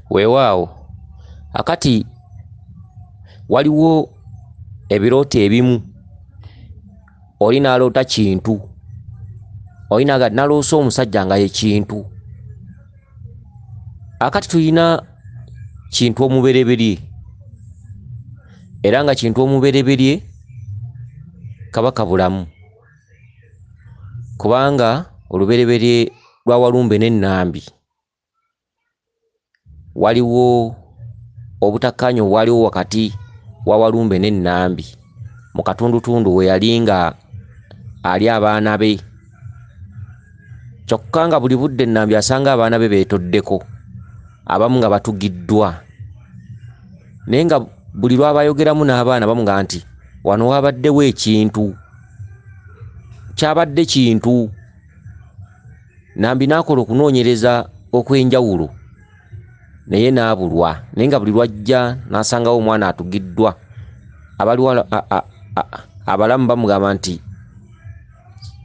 Weewaawo akati waliwo ebirooto ebimu oli n'aloota Kintu, oli naloosa omusajja nga ye Kintu. Akati tulina Kintu omubereberye, era nga Kintu omubereberye kabaka bulamu, kubanga olubereberye lwa Walumbe n'Ennambi waliwo obutakkaanya obwaliwo wakati wa Walumbe n'Ennambi mu katundutundu we yali nga ali abaana be, kyokka nga buli budde Ennambi asanga abaana be beetoddeko, abamu nga batugiddwa, naye nga buli lw'abayogeramu n'abaana bamuga nti wano wabaddewo ekintu, kyabadde Kintu. Nnambi n'akola okunoonyereza okw'enjawulo naye n'abulwa, naye nga buli lw'ajja n'asangawo omwana atugiddwa, abalamu bamugamba nti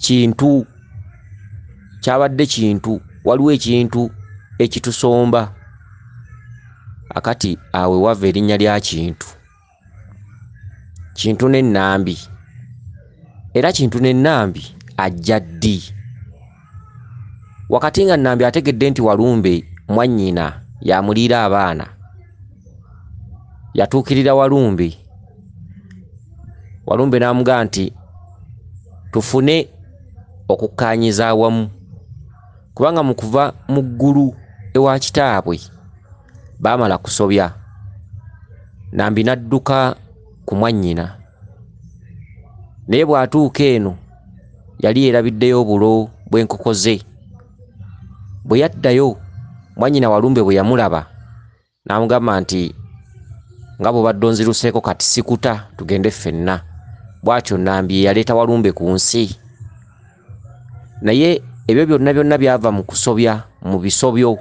Kintu, kyabadde Kintu, waliwo ekintu ekitusomba. Akati awe wava erinnya lya Kintu, Kintu n'Ennambi. Era Kintu n'Ennambi ajja ddi? Wakati nga Nnambi ategedde nti Walumbe mwannyina yamuliira abaana, yatuukirira Walumbe. Walumbe n'amugaa nti tufune okukkaanyiza awamu, kubanga mu kuva mu ggulu ewa kitaabwe baamala kusobya. Nnambi n'adduka ku mwannyina, naye bw'atuuka eno yali yeerabiddeyo obulo bw'enkoko ze. Bwe yaddayo mwannyina Walumbe bwe yamulaba n'amugamba nti nga bw'obadde onziruseeko kati sikuta tugende ffenna. Bw'atyo Nnambi ye yaleeta Walumbe ku nsi. Naye ebyo byonna byava mu kusobya, mu bisobyo,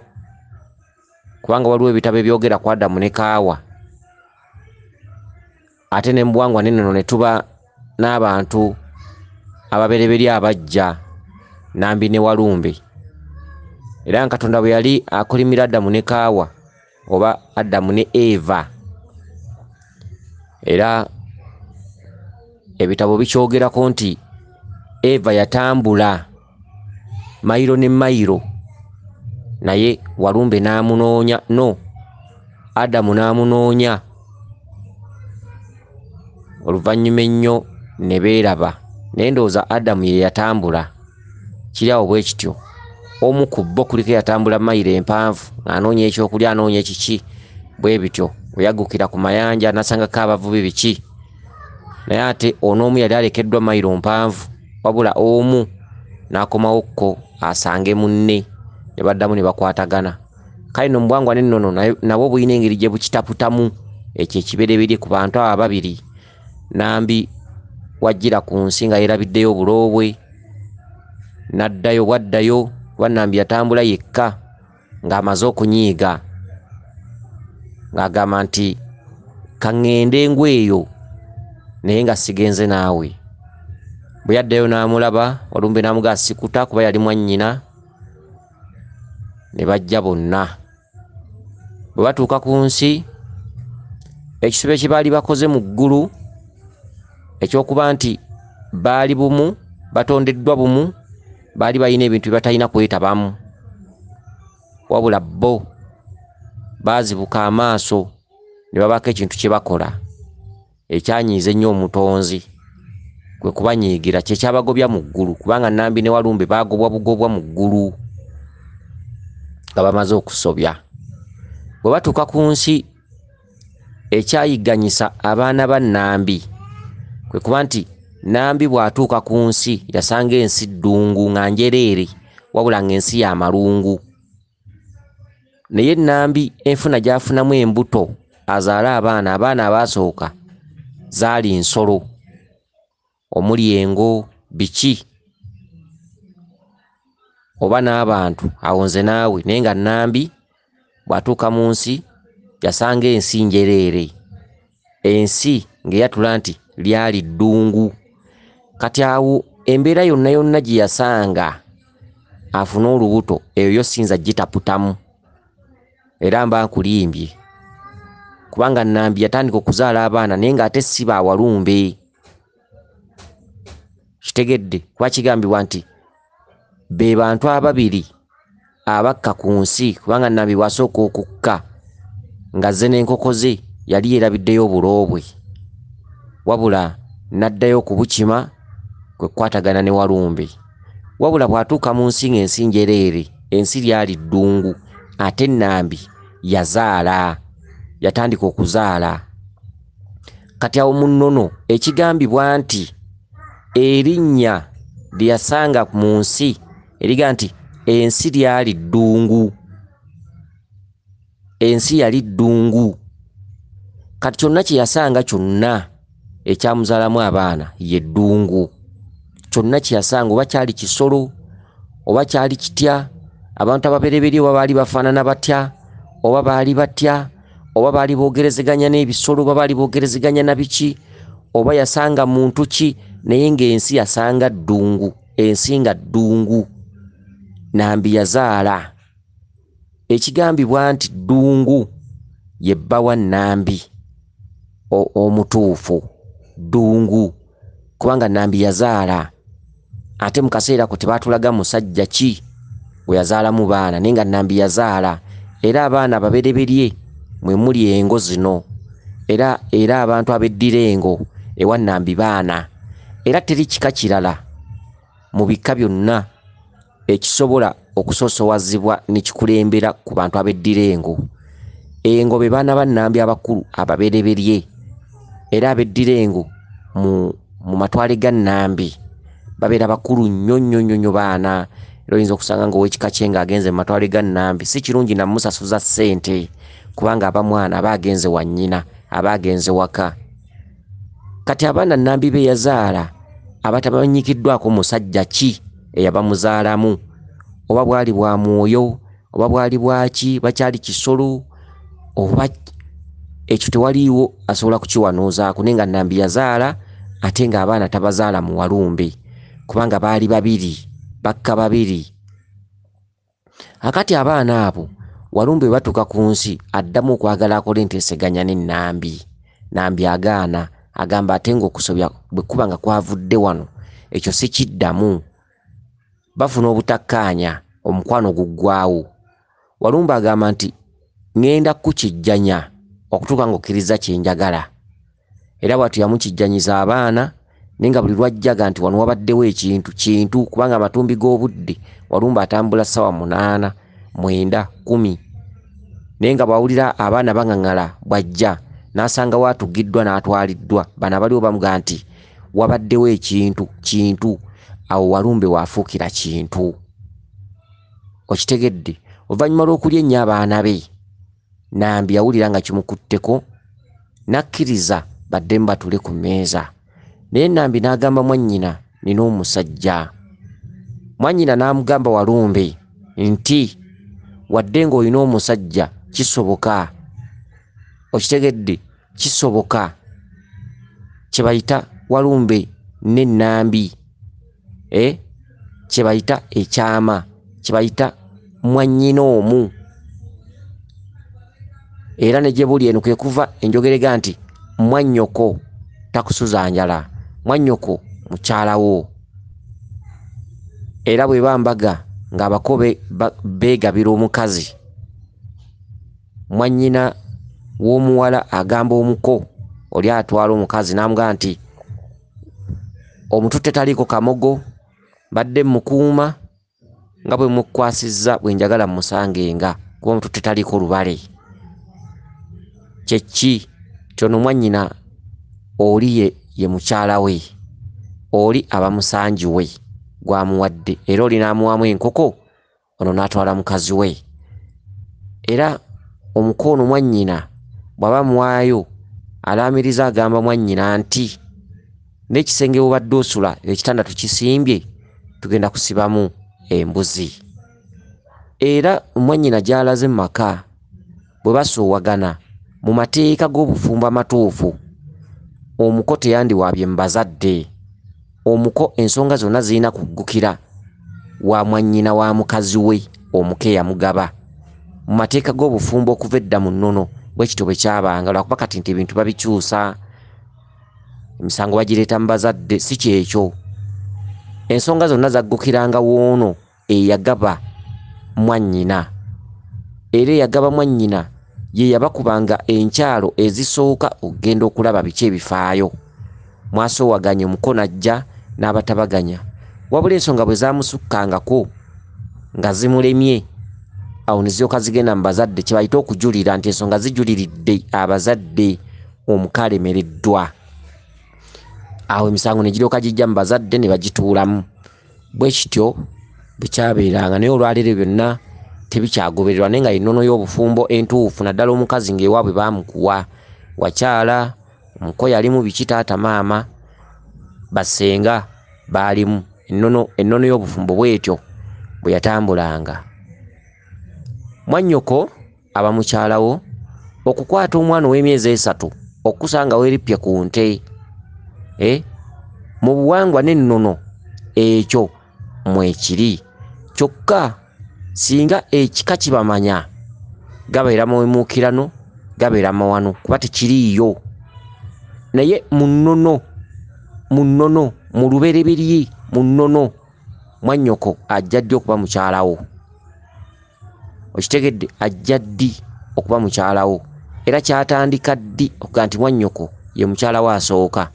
kubanga waliwo ebitabo ebyogera ku Adamu ne Kaawa, ate ne mu buwangwa n'ennono ne tuba n'abantu ababereberye abajja, Nnambi ne Walumbe. Era nga Katonda bwe yali akolimira Adamu ne Kaawa oba Adamu ne Eva, era ebitabo bikyogerako nti Eva yatambula mayiro ne mayiro, naye Walumbe n'amunoonya, Adamu n'amunoonya. Oluvannyuma ennyo ne beeraba, naye ndowooza Adamu ye yatambula. Kiri awo bwe kityo, omu ku bo kuliko yatambula mayiro empanvu ng'anoonya ekyokulya, anoonya ekiki, bwe bityo bwe yaggukira ku mayanja n'asangako abavubi biki. Naye ate on'omu yali alekeddwa mayiro mpanvu, wabula omu n'akomawokko asange munne, ne baddamu ne bakwatagana. Kale no mu bwangwa n'ennono nabwo bulina engeri gye bukitaputamu ekyo ekibereberye ku bantu abo ababiri. Nnambi wajjira ku nsi nga yeerabiddeyo obulo bwe, n'addayo. Bwaddayo Nnambi yatambula yekka ng'amaze okunyiiga, ng'agamba nti kaŋŋende engweyo naye nga sigenze naawe. Bwe yaddayo n'amulaba, Walumbe n'amugaa sikuta kuba yali mwannyina. Ne bajja bonna. Bwe batuuka ku nsi, ekisibo kye baali bakoze mu ggulu ekyokuba nti baali bumu, batondeddwa bumu, baali balina ebintu bye batalina kwetabamu, wabula bo baazibuka amaaso ne babaako ekintu kye bakola ekyanyiiza ennyo omutonzi, kwe kubanyiigira, kye kyabagobya mu ggulu, kubanga Nnambi ne Walumbe baagobwa bugobwa mu ggulu nga bamaze okusobya. Bwe batuuka ku nsi, ekyayigganyisa abaana ba Nnambi kwe kuba nti Nnambi bw'atuuka ku nsi yasanga ensi ddungu nga njereere, wabula ng'ensi ya malungu. Naye Nnambi enfuna gy'afunamu embuto azaala abaana abaasooka zaali nsolo, omuli engo, biki, oba n'abantu. Awo nze naawe, naye nga Nnambi bw'atuuka mu nsi yasanga ensi njereere, ensi ng'eyatula nti lyali ddungu. Kati awo embeera yonna gye yasanga afuna olubuto, eyo yo siyinza gitaputamu. era mba nkulimbye kubanga Nambi yatandika okuzaala abaana naye ng'ate si ba walumbe. Kitegedde kuba kigambibwa nti be bantu ababiri abakka ku nsi kubanga Nambi bw'asooka okukka ng'azze n'enkoko ze yali yerabiddeyo obuloobwe wabula n'addayo ku Bukima kwe kukwatagana ne Walumbe. Wabula bw'atuuka mu nsi ng'ensi njereere, ensi lyali ddungu, ate Nambi yazaala, yatandika okuzaala. Kati awo mu nnono ekigambibwa nti erinnya lye yasanga mu nsi eriga nti ensi lyali ddungu, ensi yali ddungu. Kati kyonna kye yasanga kyonna ekyamuzaalamu abaana ye ddungu. Kyonna kye yasanga oba kyali kisolo oba kyali kitya, abantu ababereberye oba baali bafaanana batya oba baali batya oba baali boogerezeganya n'ebisolo oba baali boogerezeganya na biki oba yasanga muntu ki, naye ng'ensi yasanga ddungu, ensi nga ddungu. Nambi yazaala. Ekigambibwa nti ddungu ye bba wa Nambi omutuufu, ddungu kubanga Nambi yazaala. Ate mu kaseera ko tebaatulaga musajja ki gwe yazaalamu baana naye nga Nambi yazaala. Era abaana ababereberye mwe muli engo zino, era abantu abeddira engo ewa Nambi baana. Era teri kika kirala mu bika byonna ekisobola okusoosowazibwa ne kikulembera ku bantu abeddira engo. Engo be baana ba Nambi abakulu ababereberye, era abeddira engo mu matwale ga Nambi babeera bakulu nnyo baana. Era oyinza okusanga ng'owekika kye ng'agenze mu matwale ga Nambi si kirungi namusasuza ssente kubanga aba mwana aba agenze wa nnyina, aba agenze waka. Kati abaana Nambi be yazaala abatamanyikiddwako musajja ki eyabamuzaalamu, oba bwali bwa mwoyo oba bwali bwaki, bakyali kisolo oba ekyo tewaliiwo asobola kukiwanuuzaako, naye nga Nambi yazaala ate ng'abaana tabazaala mu Walumbe kubanga baali babiri, bakka babiri. Akati abaana abo Walumbe bwe batuuka ku nsi addamu okwagala akole enteeseganya ne Nambi. Nambi agaana, agamba ate ng'okusobya bwe kuba nga kwavudde wano ekyo si kiddamu, bafuna obutakkaanya, omukwano guggwaawo. Walumbe agamba nti ŋŋenda kukijjanya okutuuka ng'okkiriza kye njagala. Era bw'atyo yamukijjanyiza abaana naye nga buli lwajjaga nti wano wabaddewo ekintu kubanga amatumbi g'obudde Walumbe atambula ssaawa 8, 9, 10 naye nga bw'awulira abaana baŋaŋala bw'ajja n'asanga waatugiddwa n'atwaliddwa, bano abaliwo bamugaa nti wabaddewo kintu. Awo Walumbe waafuukira kintu. Okitegedde? Oluvannyuma lw'okulya ennyo abaana be, Nambi yawulira nga kimukutteko n'akkiriza baddemu batule ku mmeeza. Naye Nambi n'agamba mwannyina, nina omusajja. Mwannyina n'amugamba Walumbe nti wadde ng'olina omusajja kisoboka, okitegedde, kisoboka. Kye bayita Walumbe ne Nambi, kye bayita ekyama, kye bayita mwannyina omu. Era ne gye buli eno kwe kuva enjogerega nti mwannyoko takusuza njala, mwannyoko mukyalawo. Era bwe bambaga ng'abako beegabira omukazi, mwannyina w'omuwala agamba omuko oli atwala omukazi n'amugamba nti omututte taliiko kamogo, badde mukuuma nga bwe mukwasizza bwe njagala musangenga kuba omututte taliiko lubale. Kyeki kyono mwannyina oli ye mukyala we, oli aba musanji we gwamuwadde, era oli n'amuwamu enkoko, ono n'atwala mukazi we. Era omukono mwannyina bw'aba muwaayo alaamiriza agamba mwannyina nti n'ekisenge obadde osula ekitanda tukisimbye, tugenda kusibamu embuzi. Era mwannyina gy'alaze mu maka bwe basoowagana mu mateeka g'obufumbo amatuufu, omuko teyandiwaabye mu bazadde. Omuko ensonga zonna zirina kuggukira wa mwannyina wa mukazi we, omuko eyamugaba. mu mateeka g'obufumbo okuva edda mu nnono bwe kityo bwe kyabanga lwakuba kati nti ebintu babikyusa emisango bagireeta mu bazadde si kyekyo ensonga zonna zaggukiranga woono eyagaba mwannyina era eyagaba mwannyina ye yabakubanga enkyalo ezisooka okugenda okulaba biki ebifaayo mwasoowaganya omukono ajja n'abatabaganya wabula ensonga bwe zaamusukkangako nga zimulemye awo ne ziryoka zigenda mu bazadde kye bayita okujulira nti ensonga zijuliridde abazadde omukalemereddwa awo emisango ne giryoka gijja mu bazadde ne bagituulamu bwe kityo bwe kyabeeranga naye olwaleero byonna tebikyagobererwa naye nga ennono y'obufumbo entuufu naddala omukazi ng'ewaabwe baamukuwa wakyala omuko yalimu biki taata maama basenga baalimu ennono y'obufumbo bw'etyo bwe yatambulanga mwannyoko aba mukyalawo okukwata omwana ow'emyezi 3 okukusanga weerippye ku nte mu buwangwa n'ennono ekyo mwekiri kyokka singa ekika kibamanya gabeera mawemuukirano gabeera mawano kuba tekiriiyo naye mu nnono mu lubereberye mu nnono mwannyoko ajja ddi okuba mukyalawo okitegedde ajja ddi okuba mukyalawo era kyatandika ddi okuga nti mwannyoko ye mukyalawo asooka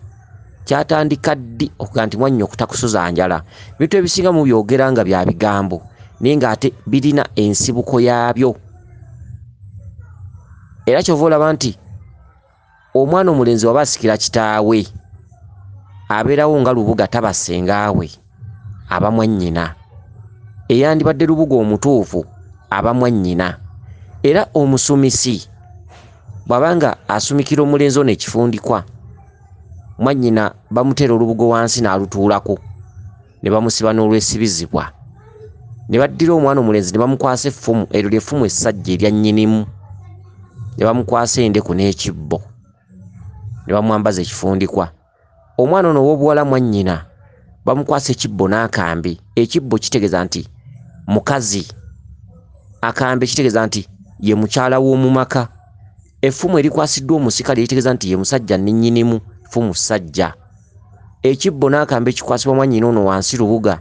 kyatandika ddi okuga nti mwannyoko takusuza njala bintu ebisinga mu byogera nga bya bigambo naye ng'ate birina ensibuko yaabyo era kyova olaba nti omwana omulenzi waba asikira kitaawe abeerawo nga lubuga tabasengaawe aba mwannyina eyandibadde lubuga omutuufu aba mwannyina era omusumisi bw'abanga asumikira omulenzi ono ekifundikwa mwannyina bamuteera olubugo wansi n'alutuulako ne bamusiba n'olwesibizibwa ne baddira omwana omulenzi ne bamukwasa effumu eryo lyeffumu essajja erya nnyinimu ne bamukwasa endeku n'ekibbo ne bamwambaza ekifundikwa omwana ono ow'obuwala mwannyina bamukwasa ekibbo n'akambe ekibbo kitegeeza nti mukazi akambe kitegeeza nti ye mukyala w'omu maka effumu erikwasiddwa omusika lyekitegeeza nti ye musajja n'ennyinimu effumu ssajja ekibbo n'akambe kikwasibwa mwannyina ono wansi lubuga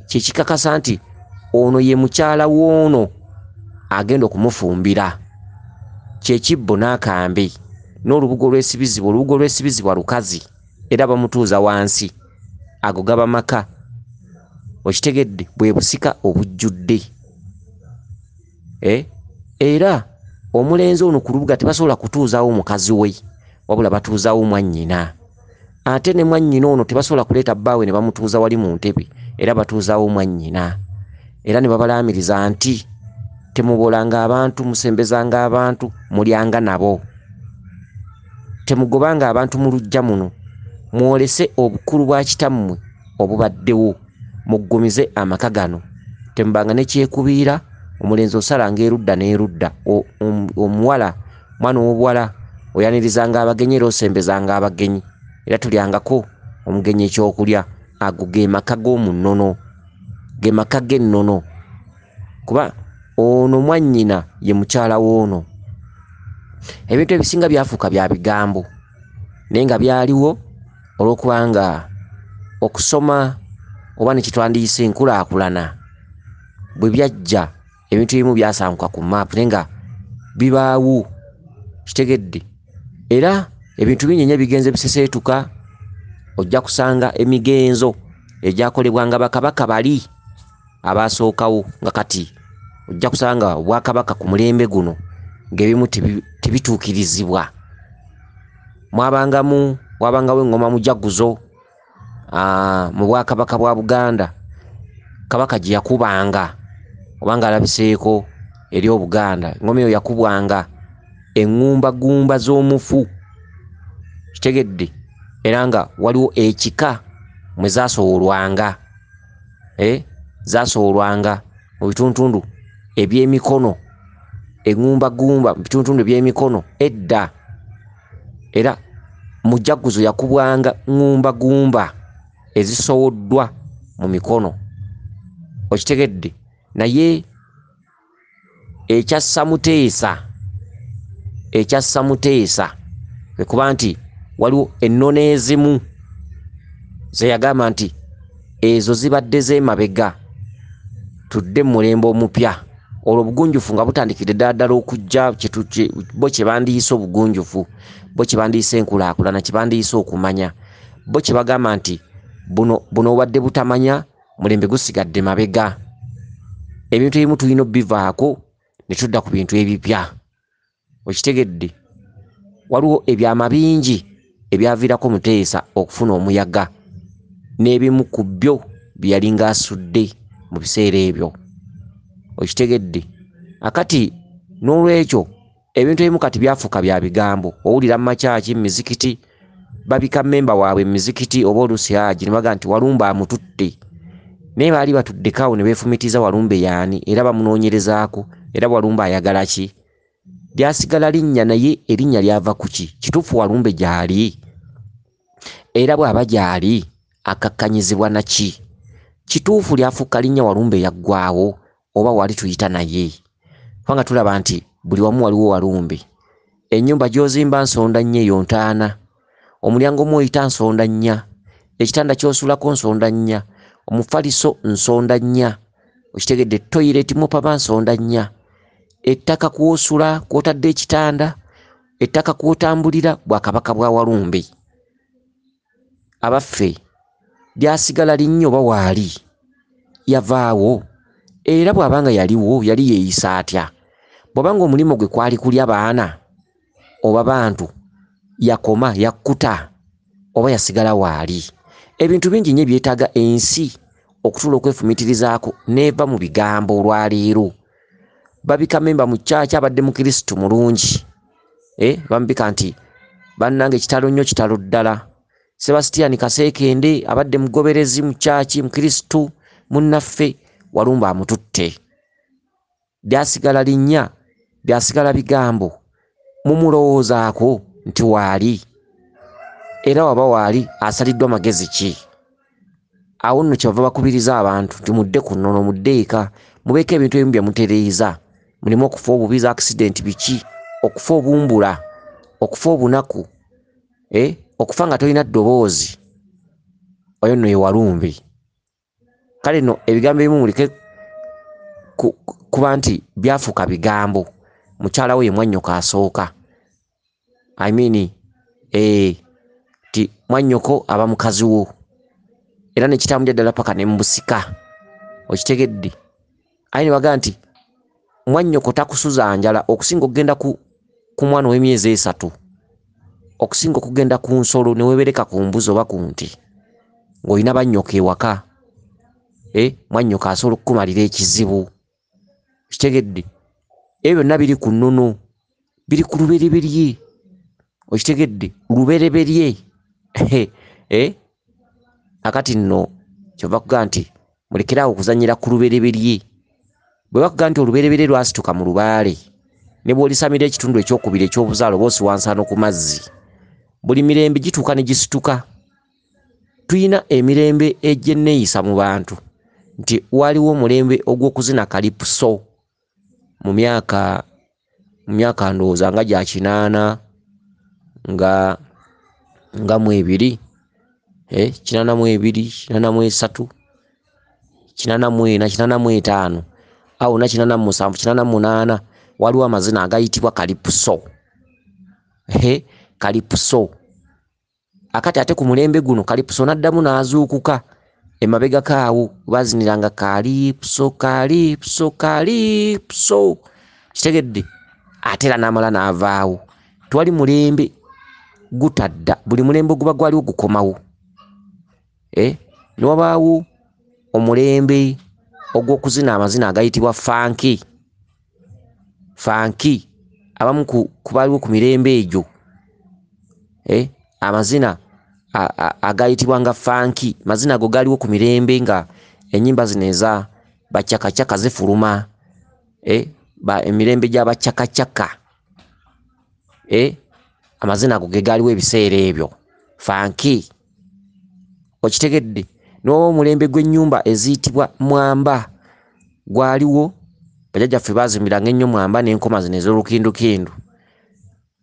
kyekikakasa nti ono ye mukyala w'ono agenda okumufumbira kyekibbo n'akambe n'olubugo olwesibizibwa lukazi era bamutuuza wansi ago gaba maka okitegedde bwe busika obujjudde era omulenzi ono ku lubuga tebasobola kutuuzaawo mukazi we wabula batuuzaawo mwannyina ate ne mwannyina ono tebasobola kuleeta bbaawe ne bamutuuza wali mu ntebe era batuuzaawo mwannyina era ne babalaamiriza nti temubolanga abantu musembezanga abantu mulyanga nabo temugobanga abantu mu luggya muno mwolese obukulu bwa kitammwe obubaddewo muggumize amaka gano temubanga nekyekubiira omulenzi osalanga erudda n'erudda omuwala mwana ow'obuwala oyanirizanga abagenyi era osembezanga abagenyi era tulyangako omugenyi ekyokulya ago ge maka g'omu nnono ge maka g'ennono kuba ono mwannyina ye mukyala w'ono ebintu ebisinga byafuuka bya bigambo naye nga byaliwo olw'okubanga okusoma oba ne kitwandiyise enkulaakulana bwe byajja ebintu ebimu byasanguka ku maapu naye nga bibaawo kitegedde era ebintu binyenye bigenze biseseetuka ojja kusanga emigenzo egyakolebwanga bakabaka bali abaasookawo nga kati ojja kusanga obwakabaka ku mulembe guno ng'ebimu tebituukirizibwa wabangawo engoma mujaguzo mu bwakabaka bwa Buganda kabaka gye yakubanga obanga alabiseeko eri Obuganda engoma eyo yakubwanga eŋŋumbagumba z'omufu kitegedde era nga waliwo ekika mwe zaasowolwanga zaasowolwanga mu bituntundu eby'emikono eŋŋumbagumba mu bituntundu eby'emikono edda era mujaguzo yakubwanga ŋŋumbagumba ezisowoddwa mu mikono okitegedde naye ekyassa Muteesa kuba nti waliwo ennone ezimu ze yagamba nti ezo zibadde z'emabega tudde mu mulembe omupya olwo obugunjufu nga butandikidde ddala okujja bo kye bandiyiise obugunjufu bo kye bandiyiise enkulaakulana kye bandiyiise okumanya bo kye bagamba nti buno obadde butamanya mulembe gusigadde mabega ebintu ebimu tulina obivaako ne tudda ku bintu ebipya okitegedde waliwo ebyama bingi ebyaviirako Muteesa okufuna omuyaga n'ebimu ku byo bye yalinga asudde mu biseera ebyo okitegedde akati n'olwekyo ebintu ebimu kati byafuuka bya bigambo owulira mu makyaki mu mizikiti babika mmemba waabwe mu mizikiti oba oluusi haji ne baga nti Walumbe amututte naye baali batuddekaawo ne beefumitiza Walumbe yani era bamunoonyerezaako era Walumbe ayagala ki lyasigala linnya naye erinnya lyava ku ki kituufu Walumbe gy'ali era bw'aba gy'ali akakkanyizibwa na ki kituufu lyafuuka linnya Walumbe yaggwaawo oba wali tuyita naye kubanga tulaba nti buli wamu waliwo Walumbe ennyumba gy'ozimba nsonda nnya eyo ntaana omulyango mw'oyita nsonda nnya ekitanda ky'osulako nsonda nnya omufaliso nsonda nnya okitegedde toyireti mupaba nsonda nnya ettaka kw'osula kw'otadde ekitanda ettaka kw'otambulira Bwakabaka bwa Walumbe abaffe lyasigala linnya oba waali yavaawo era bw'abanga yaliwo yali yeeyisa atya bw'abanga omulimu gwe kwali kulya baana oba bantu yakoma yakkuta oba yasigala waali ebintu bingi nnyo byetaaga ensi okutuula okwefumitirizaako neeva mu bigambo olwaleero babika memba mu kyaki abadde mukristu mulungi bamubika nti bannange kitalo nnyo kitalo ddala Sebastian Kasekende abadde mugoberezi mu kyaki mukristu munnaffe Walumbe amututte byasigala linnya byasigala bigambo mumulowoozaako nti waali era waba waali asaliddwa magezi ki awo nno kyava bakubiriza abantu nti mudde ku nnono mudde eka mubeeko ebintu ebimu bye mutereeza mulimu okufa obubi za accident biki okufa obumbula okufa obunaku okufa nga tolina ddoboozi oyo nno ye Walumbe kale nno ebigambo ebimu muleke kuba nti byafuuka bigambo mukyala we ye mwannyoko asooka ti mwannyoko aba mukazi wo era nekitambulira ddala paka ne mubusika okitegedde aye ne baga nti mwannyoko takusuza njala okusinga okugenda ku mwana w'emyezi 3 okusinga okugenda ku nsolo ne weebereka ku mbuzi oba ku nti ng'olina bannyoko ewaka mwannyoko asobola okukumalira ekizibu okitegedde ebyo byonna biri ku nnono biri ku lubereberye okitegedde lubereberye akati nno kyova kugaa nti mulekerawo okuzanyira ku lubereberye bwe bakugaa nti olubereberye lwasituka mu lubaale ne bw'olisamira ekitundu ekyokubiri ekyobuzaalo oba osiwansano ku mazzi buli mirembe gituuka ne gisituka tuyina emirembe egy'enneeyisa mu bantu nti waliwo omulembe ogw'okuzina kalipuso mu myaka ndowooza nga gya 80 nga mu 2 82 83 84 85 awo na 87 88 waliwo amazina agayitibwa kalipuso kalipuso akati ate ku mulembe guno kalipuso n'addamu n'azuukuka emabega kaawo baziniranga kalipuso kitegedde ate era n'amala n'avaawo twali mulembe gutadda buli mulembe guba gwaliwo gukomawo ne wabaawo omulembe ogw'okuzina amazina agayitibwa fanki abamu ku baaliwo ku mirembe egyo amazina agayitibwa nga fanki mazina ago gaaliwo ku mirembe nga ennyimba zino eza bacyakacyaka zifuluma emirembe gy'abacyakacyaka amazina ago ge gaaliwo ebiseera ebyo fanki okitegedde n'oba omulembe gw'ennyumba eziyitibwa mwamba gwaliwo bajjajjaffe bazimbiranga ennyo Mwamba n'enkoma zino ez'olukindukindu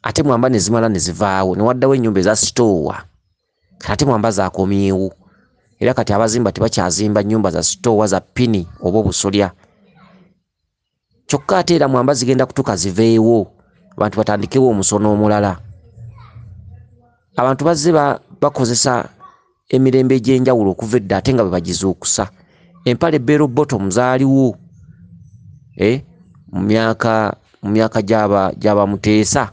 ate Mwamba ne zimala ne zivaawo ne waddawo ennyumba eza sitoowa kati ate Mwamba zaakomyewo era kati abazimba tebakyazimba nnyumba za sitoowa za pini oba obusolya kyokka ate era Mwamba zigenda kutuuka ziveewo abantu batandikewo omusono omulala abantu bazze bakozesa emirembe egy'enjawulo okuva edda ate nga bwe bagizuukusa empale bero bottom zaaliwo mu myaka gy'aba Muteesa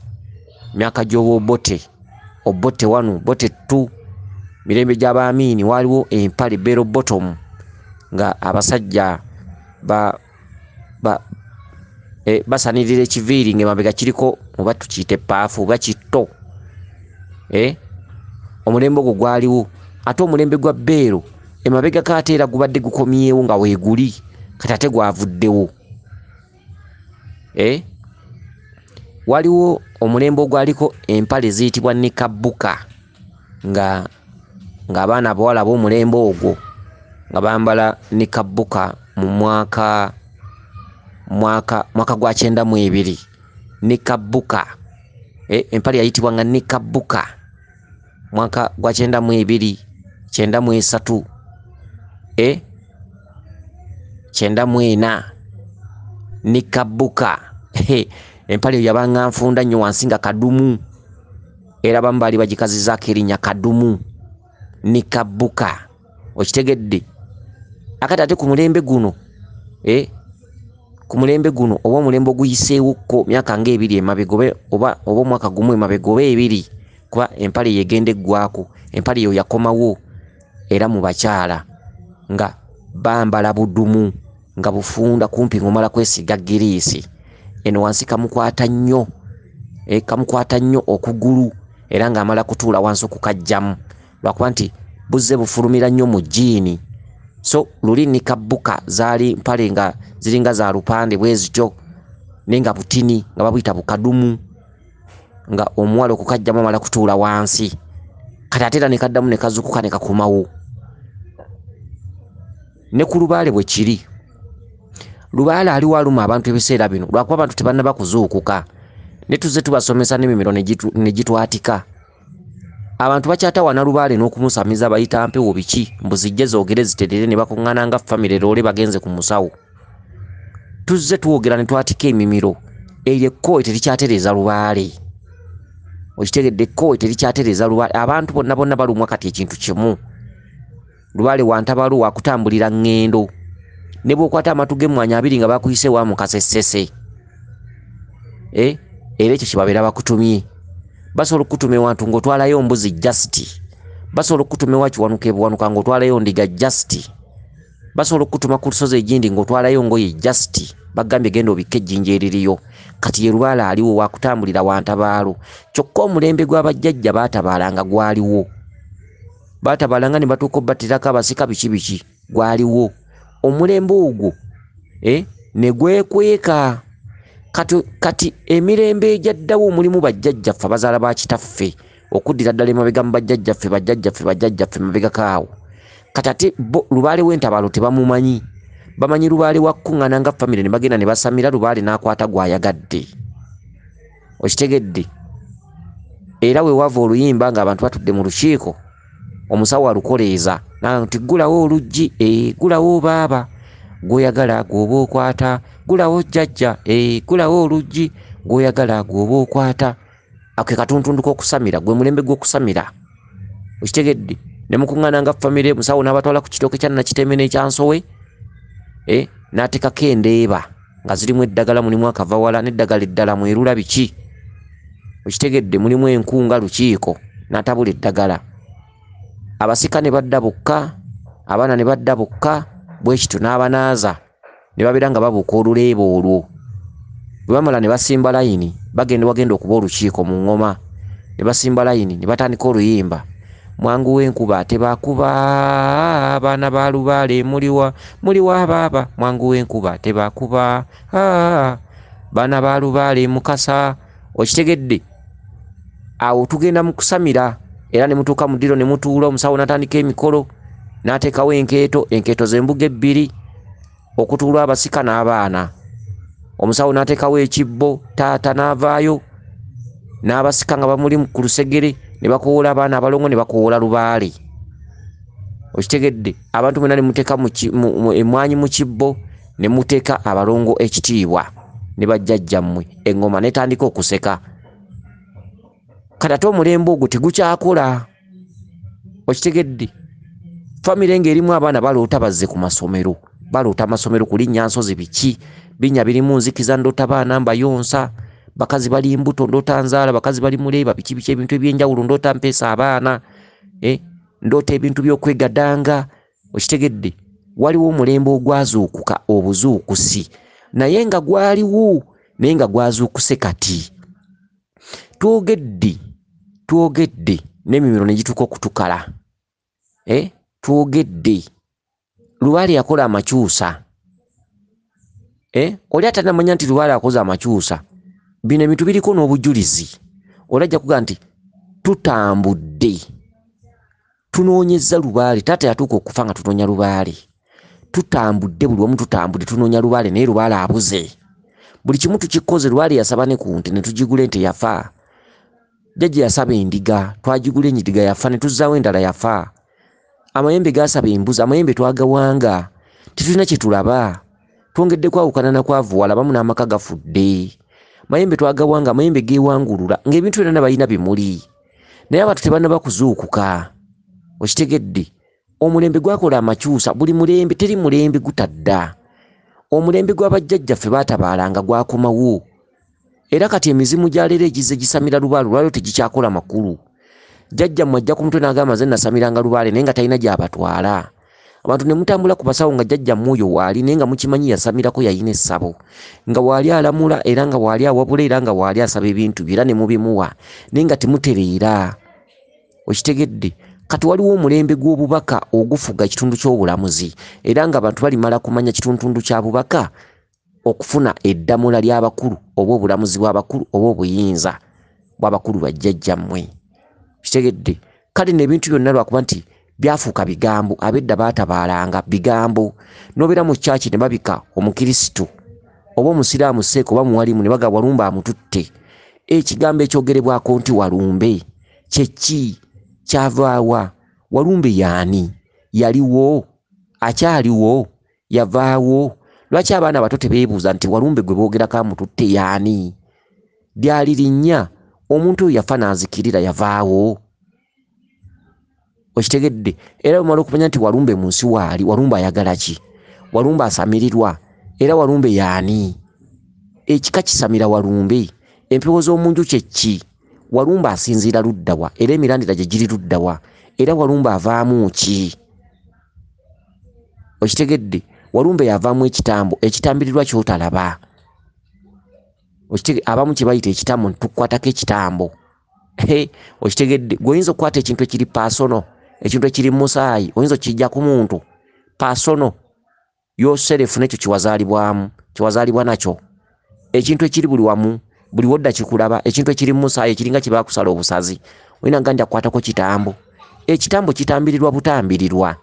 myaka gy'oba Obote 1 Obote 2 mirembe gy'Abaamiini waaliwo empale bero bottom nga abasajja basanirira ekiviiri ng'emabega kiriko oba tukiyite epaafu oba kitto omulembe ogwo gwaliwo ate omulembe gwa Beero emabega kaate era gubadde gukomyewo nga weeguli kati ate gwavuddewo waliwo omulembe ogwaliko empale ziyitibwa nikabbuka nga abaana abawala b'omulembe ogwo nga bambala nikabbuka mu mwaka gwa 92 nikabbuka empale yayitibwa nga nikabbuka mwaka gwa 92 93 94 nikabbuka empale yabanga nfunda nnyo wansi nga kadumu era abamu baali bagikazizaako erinnya kadumu nikabbuka okitegedde akati ate ku mulembe guno oba omulembe oguyiseewokko myaka ng'ebiri emabega oba omwaka gumu emabega oba ebiri kuba empale yegenda eggwako empale eyo yakomawo era mu bakyala nga bambala budumu nga bufunda kumpi ng'omala kwesiga giriisi eno wansi kamukwata nnyo okugulu era ng'amala kutuula wansi okukajjamu lwakuba nti buzze bufulumira nnyo mu jiini so luli nikabbuka zaali mpale nga ziringa za lupande bwe zityo naye nga butini nga babuyita bukadumu nga omuwala okukajjamu amala kutuula wansi kati ate era ne kaddamu ne kazukuka ne kakomawo ne ku lubaale bwe kiri lubaale aliwo aluma abantu ebiseera bino lwakuba abantu tebannaba kuzuukuka ne tuzze tubasomesa n'emimiro ne gitwatika abantu bakyatawana lubaale n'okumusamiza bayita mpewo biki mbuzijje zoogere ziterere ne bakuŋŋaana nga famire loole bagenze ku musawo tuzze tuwogera ne twatika emimiro eyo ekkowe terikyatereeza lubaale okitegedde ekkowe terikyatereeza lubaale abantu bonna balumwa kati ekintu kimu lubaale wantabalo wakutambulira ŋŋendo ne bw'okwata amatu g'emmwanyi abiri nga bakuyise wa mu kasesese era ekyo kibabeera bakutumye basobola okutuma ewantu ng'otwalayo mbuzi just basobola okutuma ewa kiwanuka ebuwanuka ng'otwalayo ndiga just basobola okutuma ku lusozi egindi ng'otwalayo ngoye just bagambye genda obikka ejjinja eririyo kati ye lubaale aliwo wakutambulira wantabaalo kyokka omulembe gw'abajjajja baatabaalanga gwaliwo baatabaalanga ne batuuka obbattirako abasika biki gwaliwo omulembe ogwo ne gwekweka kati emirembe egyaddawo omulimu bajjajjaffe abazaala ba kitaffe okuddira ddala emabega mu bajjajjaffe mabega kaawo kati ate lubaale w'entabaalo tebamumanyi bamanyi lubaale wakkuŋŋaana nga famire ne bagenda ne basamira lubaale n'akwata gwayagadde okitegedde era we wava oluyimba ng'abantu batudde mu lukiiko omusawo alukoleeza nti gulawo oluggi gulawo baaba gwoyagala gwoba okwata gulawo jjajja gulawo oluggi gwoyagala gwoba okwata ake katuntundu k'okusamira gwe mulembe gw'okusamira okitegedde ne mukuŋŋaana nga famire musawo n'abatwala ku kitooke kya Nakiteme n'ekyansowe n'ateekako endeeba nga zirimu eddagala mulimu akavawala n'eddagala eddala mwerula biki okitegedde mulimu enkunga lukiiko n'atabula eddagala abasika ne badda bokka abaana ne badda bokka bwe kityo n'abanaaza ne babeera nga babuuka oluleeba olwo bwe bamala ne basimba layini wagenda okuba olukiiko mu ŋŋoma ne basimba layini ne batandika oluyimba mwangu w'enkuba tebakuba abaana ba lubaale muliwa baaba mwangu w'enkuba tebakuba baana ba lubaale mukasa okitegedde awo tugenda mu kusamira era ne mutuuka mu ddiro ne mutuula omusawo n'atandika emikolo n'ateekawo enkeeto zembuga ebbiri okutuula abasika n'abaana omusawo n'ateekawo ekibbo taata n'avaayo n'abasika nga bamuli ku lusegere ne bakoola abaana abalongo ne bakoola lubaale. Okitegedde abantu mwena ne muteeka emmwanyi mu kibbo ne muteeka abalongo ekitiibwa ne bajjajjammwe engoma netandika okuseka. Kati ate omulembe ogwo tegukyakola. Okitegedde famire ng'erimu abaana baloota bazze ku masomero, baloota amasomero kulinnya nsozi biki binya birimu nzikiza ndoota baana mbayonsa, bakazi bali mbuto ndoota nzaala, bakazi bali muleeba biki ebintu ebyenjawulo ndoota mpeesa abaana ndoota ebintu by'okwegadanga. Okitegedde waliwo omulembe ogwazuukuka obuzuukusi naye nga gwaliwo naye nga gwazuukuse kati. Twogedde n'emimiro ne gituuka okutukala. Twogedde Lubaale yakola amakyusa. Oli atanamanya nti Lubaale akoze amakyusa, bino ebintu biriko n'obujulizi. Olajja kugaa nti tutambudde tunoonyezza Lubaale. Taata yatuuka okufa nga tunoonya Lubaale. Tutambudde buli omu tutambudde tunoonya Lubaale naye Lubaale abuze. Buli kimu tukikoze. Lubaale yasaba ne ku nte ne tugigula ente yafa. Jjajja yasaba endiga twagigula endiga yafa ne tuzzaawo endala yafa. Amayembe gaasaba embuzi, amayembe twagawanga. Tetulina kye tulaba. Twongedde kwawukana na kwavuwala bamu n'amaka gafudde. Mayembe twagawanga, amayembe geewangulula ng'ebintu byonna balina bimuli. Naye abantu tebanaba kuzuukuka. Okitegedde omulembe gwakola amakyusa. Buli mulembe teri mulembe gutadda. Omulembe gw'abajjajjaffe baatabaalanga gwakomawo. Era kati emizimu gya leero egizze gisamira Lubaale, Lubaale tegikyakola makulu. Jjajja mwajja ku mutwe n'agamba nze nasamiranga Lubaale naye nga talina gy'abatwala. Abantu ne mutambula ku basawo nga jjajja mmwoyo waali naye nga mukimanyi yasamirako yayina essabo. Nga waali alamula era nga waali awabula era nga waali asaba ebintu bye era ne mubimuwa naye nga temutereera. Okitegedde kati waliwo omulembe gw'obubaka ogufuga ekitundu ky'obulamuzi era nga abantu balimala kumanya kitundu kya bubaka okufuna eddamula ly'abakulu oba obulamuzi bw'abakulu oba obuyinza bw'abakulu bajjajjammwe. Kitegedde kale n'ebintu byonna lwakuba nti byafuuka bigambo. Abedda baatabaalanga bigambo. N'obeera mu kyaki ne babika omukirisitu oba omusiraamu seeko oba muwalimu ne baga Walumbe amututte. Ekigambo ekyogerebwako nti Walumbe kye ki? Kyavaawa? Walumbe yani? Yaliwo? Akyaliwo? Yavaawo? Lwaki abaana abato tebeebuuza nti Walumbe gwe boogerako amututte yani? Lyali linnya omuntu oyo yafa n'azikirira yavaawo. Okitegedde era bumala okumanya nti Walumbe mu nsi waali. Walumbe ayagala ki? Walumbe asamirirwa era Walumbe yani? Ekika kisamira Walumbe. Empewo z'omunju kye ki? Walumbe asinziira luddawa era emirandira gye giri luddawa era Walumbe avaamu ki? Okitegedde Walumbe yavaamu ekitambo ekitambirirwa ky'otalaba. Abamu kye bayita ekitambo tukwatako ekitambo. Okitegedde gweoyinza okukwata ekintu ekiri pasono, ekintu ekiri musaayi oyinza okijja ku muntu pasono yoserefu nekyo kiwazaalibwa nakyo. Ekintu ekiri buli wamu buli wodda kikulaba, ekintu ekiri musaayi ekiringa kye baakusala obusazi oyina nga nja kukwatako kitambo. Ekitambo kitambirirwa butambirirwa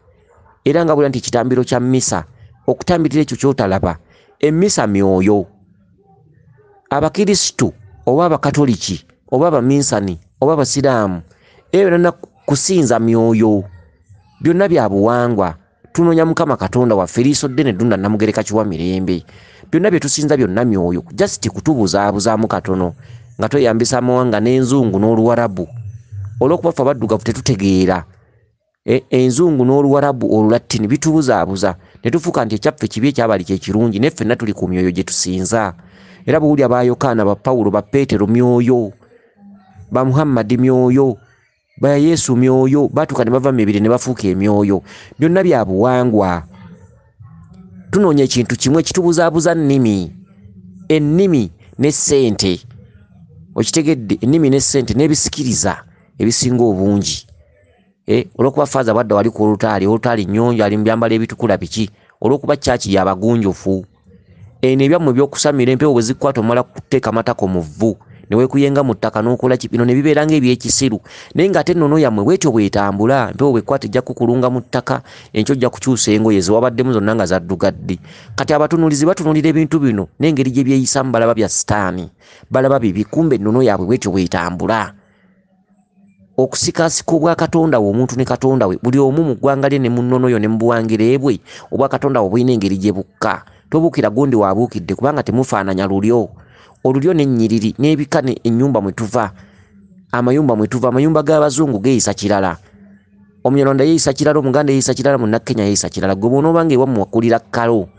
era nga buli nti kitambiro kya mmisa okutambirira ekyo ky'otalaba. Emmisa myoyo. Abakirisitu oba abakatoliki oba abaminsani oba abasiraamu byonna kusinza myoyo. Byonna bya buwangwa. Tunoonya Mukama Katonda waffe Liiso ddene Ddunda Namugereka Kiwa Mirembe. Byonna bye tusinza byonna myoyo. Just kutubuzaabuzaamu katono nga tweyambisa amawanga n'enzungu n'oluwarabu. Olw'okuba ffe abaddugavu tetutegeera. Enzungu n'oluwarabu olulatini bitubuzaabuza ne tufuuka nti ekyaffe kibi ekyabali kye kirungi ne ffenna tuli ku myoyo gye tusinza. Era bw'owulira ba Yokaana, ba Pawulo, ba Peetero myoyo, ba Muhammadi myoyo, ba Yesu myoyo, baatuuka ne bava mu mibiri ne bafuuka emyoyo. Byonna bya buwangwa. Tunoonya ekintu kimu ekitubuzaabuza nnimi. Ennimi ne ssente. Okitegedde ennimi ne ssente n'ebisikiriza ebisinga obungi. Olw'okuba faaza badda wali ku olutaali nnyonjo ali mu byambalo ebitukula biki olw'okuba kyaki yabagunjufu. Eno ebyammwe ebyokusamira empewo bwe zikkwata omala kuteeka matako mu vvu newe kuyenga mu ttaka n'okola bino ne bibeera ng'ebyekisiru naye ng'ate ennono yammwe bwetyo bwetambula mpewo bwekwata ejja kukulunga mu ttaka enkyo ojja kukyusa engoye zewabaddemu zonna nga zaddugadde kati abatunulizi batunulira ebintu bino n'engeri gye byeyisamu balaba bya sitaani balaba bibi kumbe ennono yaabwe bwetyo bwetambula okusikasika obwa katonda we omuntu ne katonda we buli omu mu ggwanga lye ne mu nnono yo ne mu buwangire bwe obwa katonda we bulina engeri gye bukka tobuukira gundi waabuukidde kubanga temufaananya lulyo olulyo n'ennyiriri n'ebika ennyumba mwe tuva amayumba mwe tuva amayumba g'abazungu geeyisa kirala omunyarwanda yeeyisa kirala omuganda yeeyisa kirala munnakenya yeeyisa kirala gwe bw'onoobanga ewammwe wakulira kkalo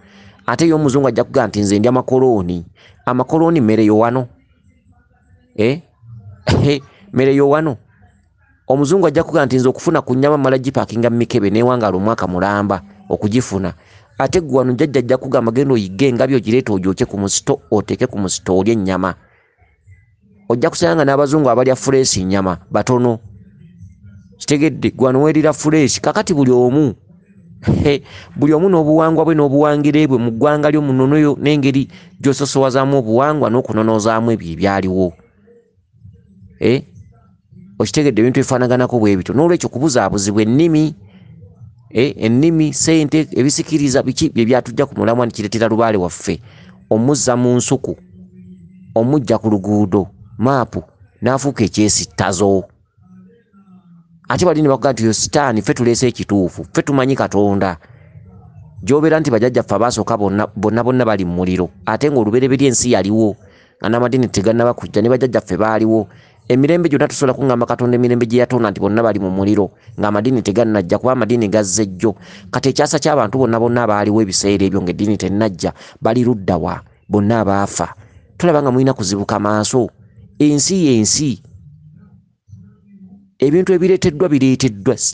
ate ye omuzungu ajja kugaa nti nze ndi amakolooni mmereyo wano mmereyo wano omuzungu ajja kugaa nti nze okufuna ku nnyama mala gipaakinga mu mikebe neewangaala omwaka mulamba okugifuna ate gwe wano jjajja ajja kugamba genda oyigge engabi ogireeta ogyoke ku musito oteeke ku musito olye ennyama ojja kusanga n'abazungu abalya fuleesi nnyama batono kitegedde gwe wano weerira fuleesi kakati buli omu n'obuwangwa bwe n'obuwangire bwe mu ggwanga lyo mu nnono yo n'engeri gy'ososowazaamu obuwangwa n'okunonoozaamu ebyo ebyaliwo okitegedde ebintu ebifaanaganako bwe bityo n'olwekyo kubuzaabuzibwa ennimi ssente ebisikiriza biki bye byatujja ku mulamwa ne kireetera lubaale waffe omuzza mu nsuku omujja ku luguudo maapu n'afuuka ekyesittazo ate bali ne bakugaa nti yo sitaani ffe tuleese ekituufu ffe tumanyi katonda gy'obeera nti bajjajjaffe abaasooka bonna bali mu muliro ate ng'olubereberye ensi yaliwo nga n'amadini tegannaba kujja ne bajjajjaffe baaliwo emirembe gyonna tusobola kuŋŋamba katonda emirembe gye yatonda nti bonna bali mu muliro ng'amadini tegannajja kuba amadini gazze jjo kati ekyasa ky'abantu bonna abaaliwo ebiseera ebyo ng'eddiini tennajja bali luddawa bonna abaafa tulaba nga mulina kuzibuka maaso ensi y'ensi ebintu ebireeteddwa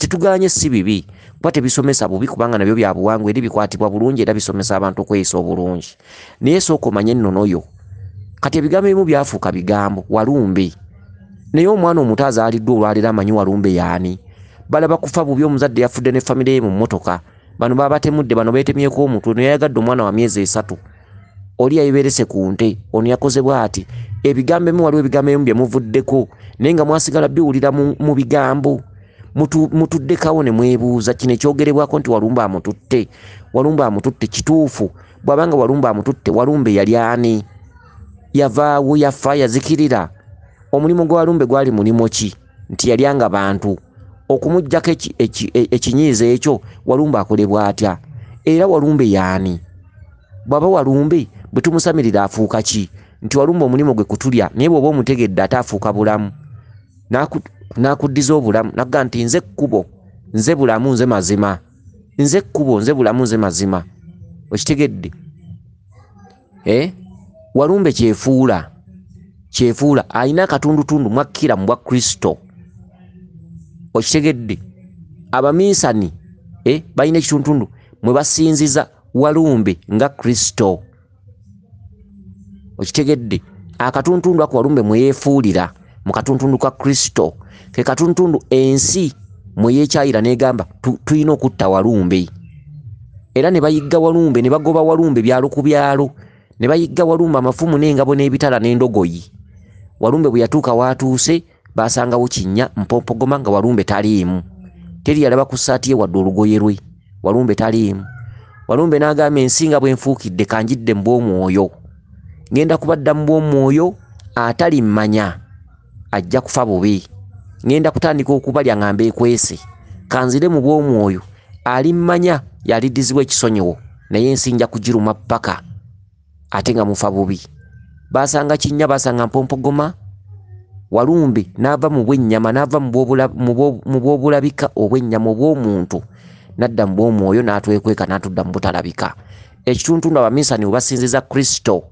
tetugaanye si bibi kuba tebisomesa bubi kubanga nabyo bya buwangwa eri bikwatibwa bulungi era bisomesa abantu okweyisa obulungi naye sooka omanye ennono yo kati ebigambo ebimu byafuuka bigambo walumbe naye omwana omuto azaaliddwa olwaleero amanyi walumbe yaani balaba kufa bubi omuzadde yafudde ne famire ye mu mmotoka bano baba batemudde bano beetemyeko omutwe ono yayagadde omwana wa myezi 3 oli yayiberese ku nte ono yakoze bw'ati ebigambo ebimu waliwo ebigambo ebimu bye muvuddeko naye nga mwasigala biwulira mu bigambo mutuddekawo ne mwebuuza kino ekyogerebwako nti walumbe amututte kituufu bw'abanga walumbe amututte walumbe yali ani yavaawo yafa yazikirira omulimu gwa walumbe gwali mulimo ki nti yalyanga bantu okumuggyako ekinyiiza ekyo walumbe akolebwa atya era walumbe yaani bw'aba walumbe bwe tumusamirira afuuka ki nti walumbe omulimu gwe kutulya naye bw'oba omutegedde ate afuuka bulamu n'akuddiza obulamu nagga nti nze kkubo nze bulamu nze mazima nze kkubo nze bulamu nze mazima okitegedde walumbe kyefuula alina akatundutundu mwakkira mu bwa Kristo okitegedde abaminsani balina ekitundutundu mwe basinziza walumbe nga Kristo okitegedde akatundutundu ako walumbe mwe yeefuulira mu katundutundu ka Kristo ke katundutundu ensi mwe yeekyayira n'egamba tulina okutta walumbe era ne bayigga walumbe ne bagoba walumbe byalo ku byalo ne bayigga walumbe amafumu n'engabo n'ebitala n'endogoyi walumbe bwe yatuuka waatuuse baasangawo kinnya mpompogoma nga walumbe taliimu teri yalaba ku ssaati ye wadde olugoye lwe walumbe taliimu walumbe n'agamba ensi nga bwe nfuukidde kanjidde mu bw'omwoyo ngenda kubadda mu bw'omwoyo atali mmanya ajja kufa bubi ngenda kutandika okubalya nga mbeekwese kanzire mu bw'omwoyo ali mmanya yaliddizibwa ekisonyiwo naye ensi nja kugiruma ppaka ate nga mufa bubi baasanga kinnya baasanga mpompogoma walumbe n'ava mu bw'ennyama n'ava mu bw'obulabika obw'ennyama obw'omuntu n'adda mu bw'omwoyo n'atwekweka n'atudda mu butalabika ekitundutundu abaminsani we basinziza Kristo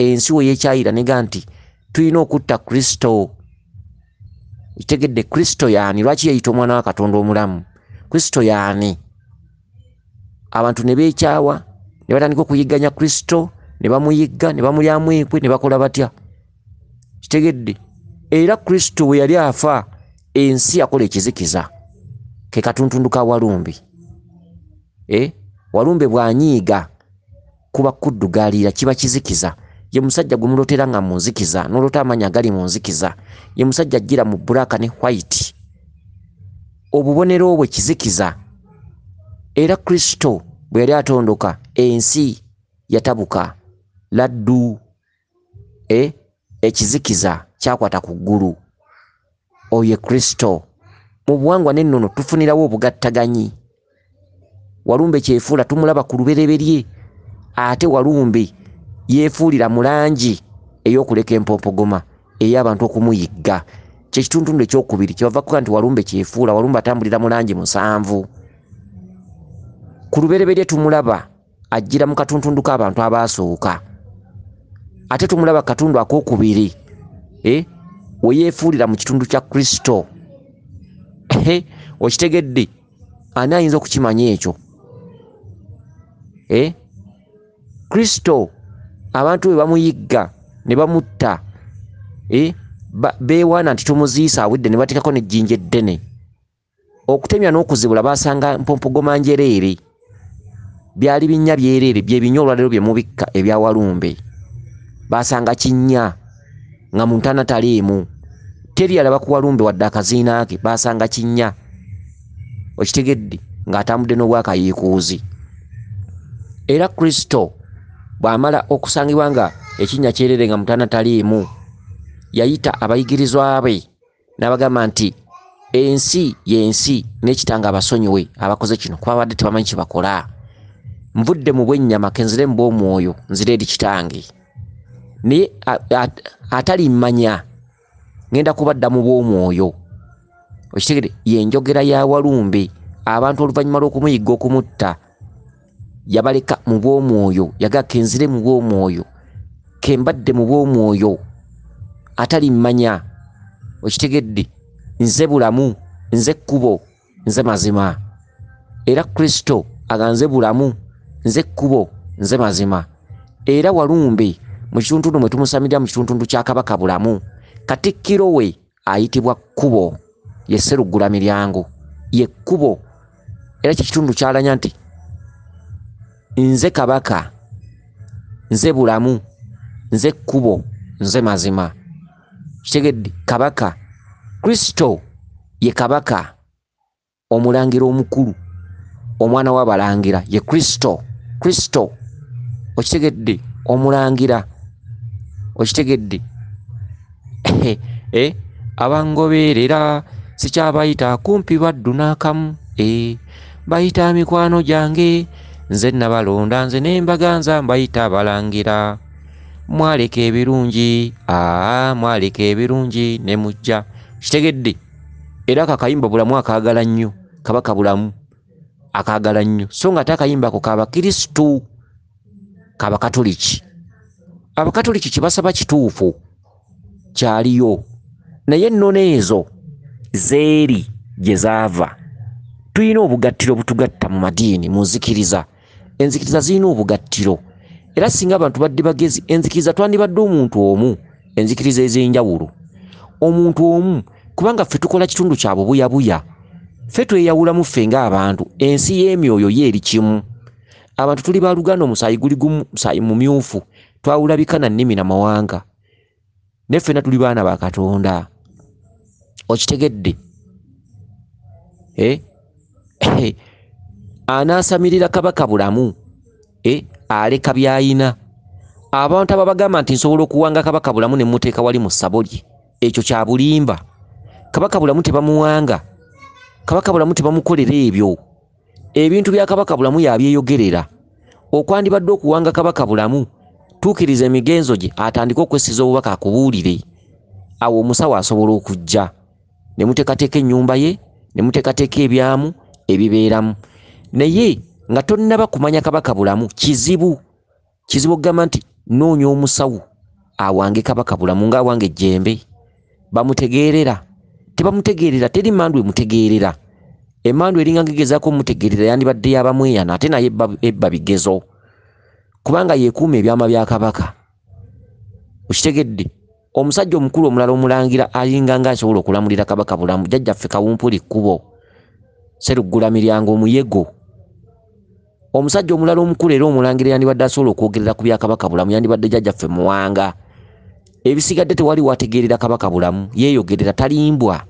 ensi we yeekyayira nega nti tulina okutta Kristo kitegedde Kristo yaani lwaki yeyita omwana wa Katonda omulamu Kristo yaani abantu ne beekyawa ne batandika okuyigganya Kristo ne bamuyigga ne bamulyamu enkwe ne bakola batya kitegedde era Kristo we yali afa ensi yakola ekizikiza ke katuntundu ka walumbe walumbe bw'anyiiga kuba kuddugalira kiba kizikiza ye musajja gwe mulotera nga munzikiza nolota amanya gali munzikiza ye musajja ajjira mu black ne white obubonero obwe kizikiza era Kristo bwe yali atondoka ensi yatabuka laddu ekizikiza kyakwata ku ggulu oye Kristo mu buwangwa n'ennono tufunirawo obugattaganyi Walumbe kyefuula tumulaba ku lubereberye ate Walumbe yeefuulira mu langi ey'okuleka empompogoma ey'abantu okumuyigga kyekitundu ekyokubiri kyebava kuga nti Walumbe kyefuula Walumbe atambulira mu langi 7 ku lubereberye tumulaba ajjira mu katuntundu k'abantu abaasooka ate tumulaba katundu akokubiri we yeefuulira mu kitundu kya Kristo okitegedde ani ayinza okukimanya ekyo Kristo abantu we bamuyigga ne bamutta beewaana nti tumuziisa awedde ne bateekako n'ejjinja eddene okutemya n'okuzibula baasanga mpompogoma njereere byali binnya byereere bye binya olwaleero bye mubikka ebya Walumbe baasanga kinnya nga mu ntana taliimu teri alaba ku Walumbe wadde akaziina ke baasanga kinnya okitegedde ng'atambudde n'obwakayiikuuzi era Kristo bw'amala okusangibwa nga ekinnya kyereere nga mutana taliimu yayita abayigirizwa be n'abagamba nti ensi y'ensi n'ekitanga abasonyiwe abakoze kino kuba badde tebamanyi kye bakola nvudde mu bwennyama kenzire mu bw'omwoyo nzire eri kitange naye atalimmanya ngenda kubadda mu bw'omwoyo okitegere yenjogera ya Walumbe abantu oluvannyuma lw'okumuyigga okumutta yabaleka mu bw'omwoyo yaga kenzire mu bw'omwoyo kembadde mu bw'omwoyo atalimmanya okitegedde nze bulamu nze kkubo nze mazima era Kristo aganze bulamu nze kkubo nze mazima era Walumbe mu kitundu mwe tumusamirira mu kitundu kya Kabaka bulamu Katikkiro we ayitibwa kkubo ye Sseruggula miryango ye kkubo era kitundu kyalanya nti nze Kabaka nze bulamu nze kkubo nze mazima kitegedde Kabaka Kristo ye Kabaka Omulangira omukulu omwana w'abalangira ye Kristo okitegedde Omulangira okitegedde abangoberera sikyabayita kumpi baddu n'akamu bayita mikwano gyange nze nabalonda nze n'embaganza mbayita abalangira mwaleka ebirungi mwaleka ebirungi ne mujja kitegedde era kakayimba bulamu akaagala nnyo Kabaka bulamu akaagala nnyo so nga takayimba ko k'Abakristu k'Abakatoliki Abakatoliki kibasaba kituufu kyaliyo naye ennono ezo zeeri gye zaava tulina obugattiro butugatta mu madiini mu nzikiriza enzikiriza zirina obugattiro era singa abantu badde bagezi enzikiriza twandibadde omuntu omu enzikiriza ez'enjawulo omuntu omu kubanga ffe tukola kitundu kya bubuyabuya ffe tweyawulamu ffe ng'abantu ensi y'emyoyo yeeri kimu abantu tuli baluganda omusaayi guli gumu musaayi mumyufu twawulabika na nnimi na mawanga ne ffena tuli baana ba Katonda okitegedde anaasamirira Kabaka bulamu aleka byayina abantu ababagamba nti nsobola okuwanga Kabaka bulamu ne muteeka wali mu ssabo lye ekyo kya bulimba Kabaka bulamu tebamuwanga Kabaka bulamu tebamukolera ebyo ebintu bya Kabaka bulamu yabyeyogerera okwandibadde okuwanga Kabaka bulamu tuukiriza emigenzo gye atandika okwessiza obubaka akubuulire awo omusawo asobola okujja ne muteekateeka ennyumba ye ne muteekateeka ebyamu ebibeeramu naye nga tonnaba kumanya Kabaka bulamu kizibu okugamba nti noonya omusawo awange Kabaka bulamu ng'awange ejjembe bamutegeerera tebamutegeerera teri mmandu emutegeerera emmandu eringa ngegezaako omutegeerera yandibadde yabamweyana ate naye ebba bigezo kubanga yeekuuma ebyama bya Kabaka okitegedde omusajja omukulu omulala Omulangira alinga nga asobola okulamulira Kabaka bulamu jjajjaffe Kawumpuli kkubo Sseruggula miryango omuyego Omusajja omulala omukulu era Omulangira yandibadde asobola okwogerera ku bya Kabaka Bulamu yandibadde jjajjaffe Muwanga. Ebisigadde tewali wategeerera Kabaka Bulamu, yeeyogerera talimbwa.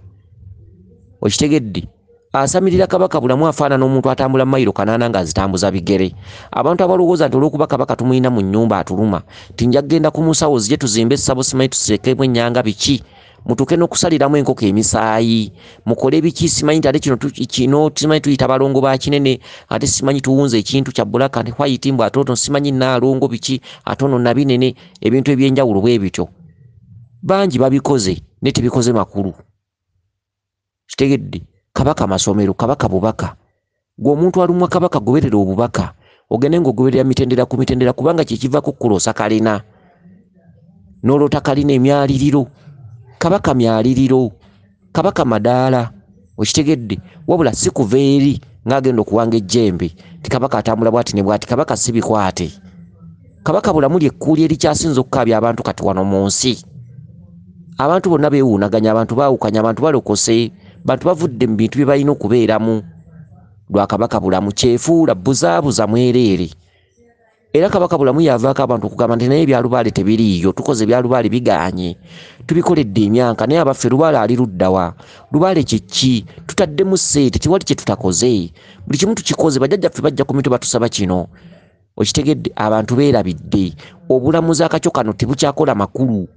Okitegedde? Asamirira Kabaka Bulamu afaanana omuntu atambula mayiro 8 ng'azitambuza bigere. Abantu abalowooza nti olw'okuba Kabaka tumuyina mu nnyumba atuluma, tinja kugenda ku musawo zije tuzimbe essabo simanyi tuseekemu ennyanga biki, mutuuke n'okusaliramu enkoko emisaayi, mukole biki simanyi nti ate kino simanyi tuyita balongo ba kinene, ate simanyi tuwunze ekintu kya bbulaka ne white mbu ate ono simanyi naalongo biki, ate ono na binene, ebintu eby'enjawulo bwe bityo. Bangi babikoze ne tebikoze makulu. Kitegedde? Kabaka masomero, Kabaka bubaka. Gwe omuntu alumwa Kabaka goberera obubaka, ogende ng'ogoberera mitendera ku mitendera kubanga kyekivaako kukuloosa kalina. N'olota kalina emyaliriro. Kabaka myaliriro. Kabaka madaala. Okitegedde? Wabula si kuva eri ng'agenda okuwanga ejjembe. Ti Kabaka atambula bw'ati ne bw'ati. Kabaka si bikwate. Kabaka Bulamu ly'ekkuuli erikyasinza okukaabya abantu kati wano mu nsi. Abantu bonna beewuunaganya, abantu baawukanya, abantu balokose, bantu bavudde mu bintu bye balina okubeeramu. Lwa Kabaka Bulamu kyefuula buzaabuza mwereere. Era Kabaka Bulamu yavaako abantu okugamba nti naye ebyalubaale tebiriiyo, tukoze ebyalubaale bigaanye, tubikoledde emyaka naye abaffe lubaale ali luddawa? Lubaale kiki? Tutaddemu sseete, tewali kye tutakoze. Buli kimu tukikoze, bajjajjaffe bajja ku mitwe batusaba kino. Okitegedde? Abantu beerabidde. Obulamuzi akakyo kano tebukyakola makulu.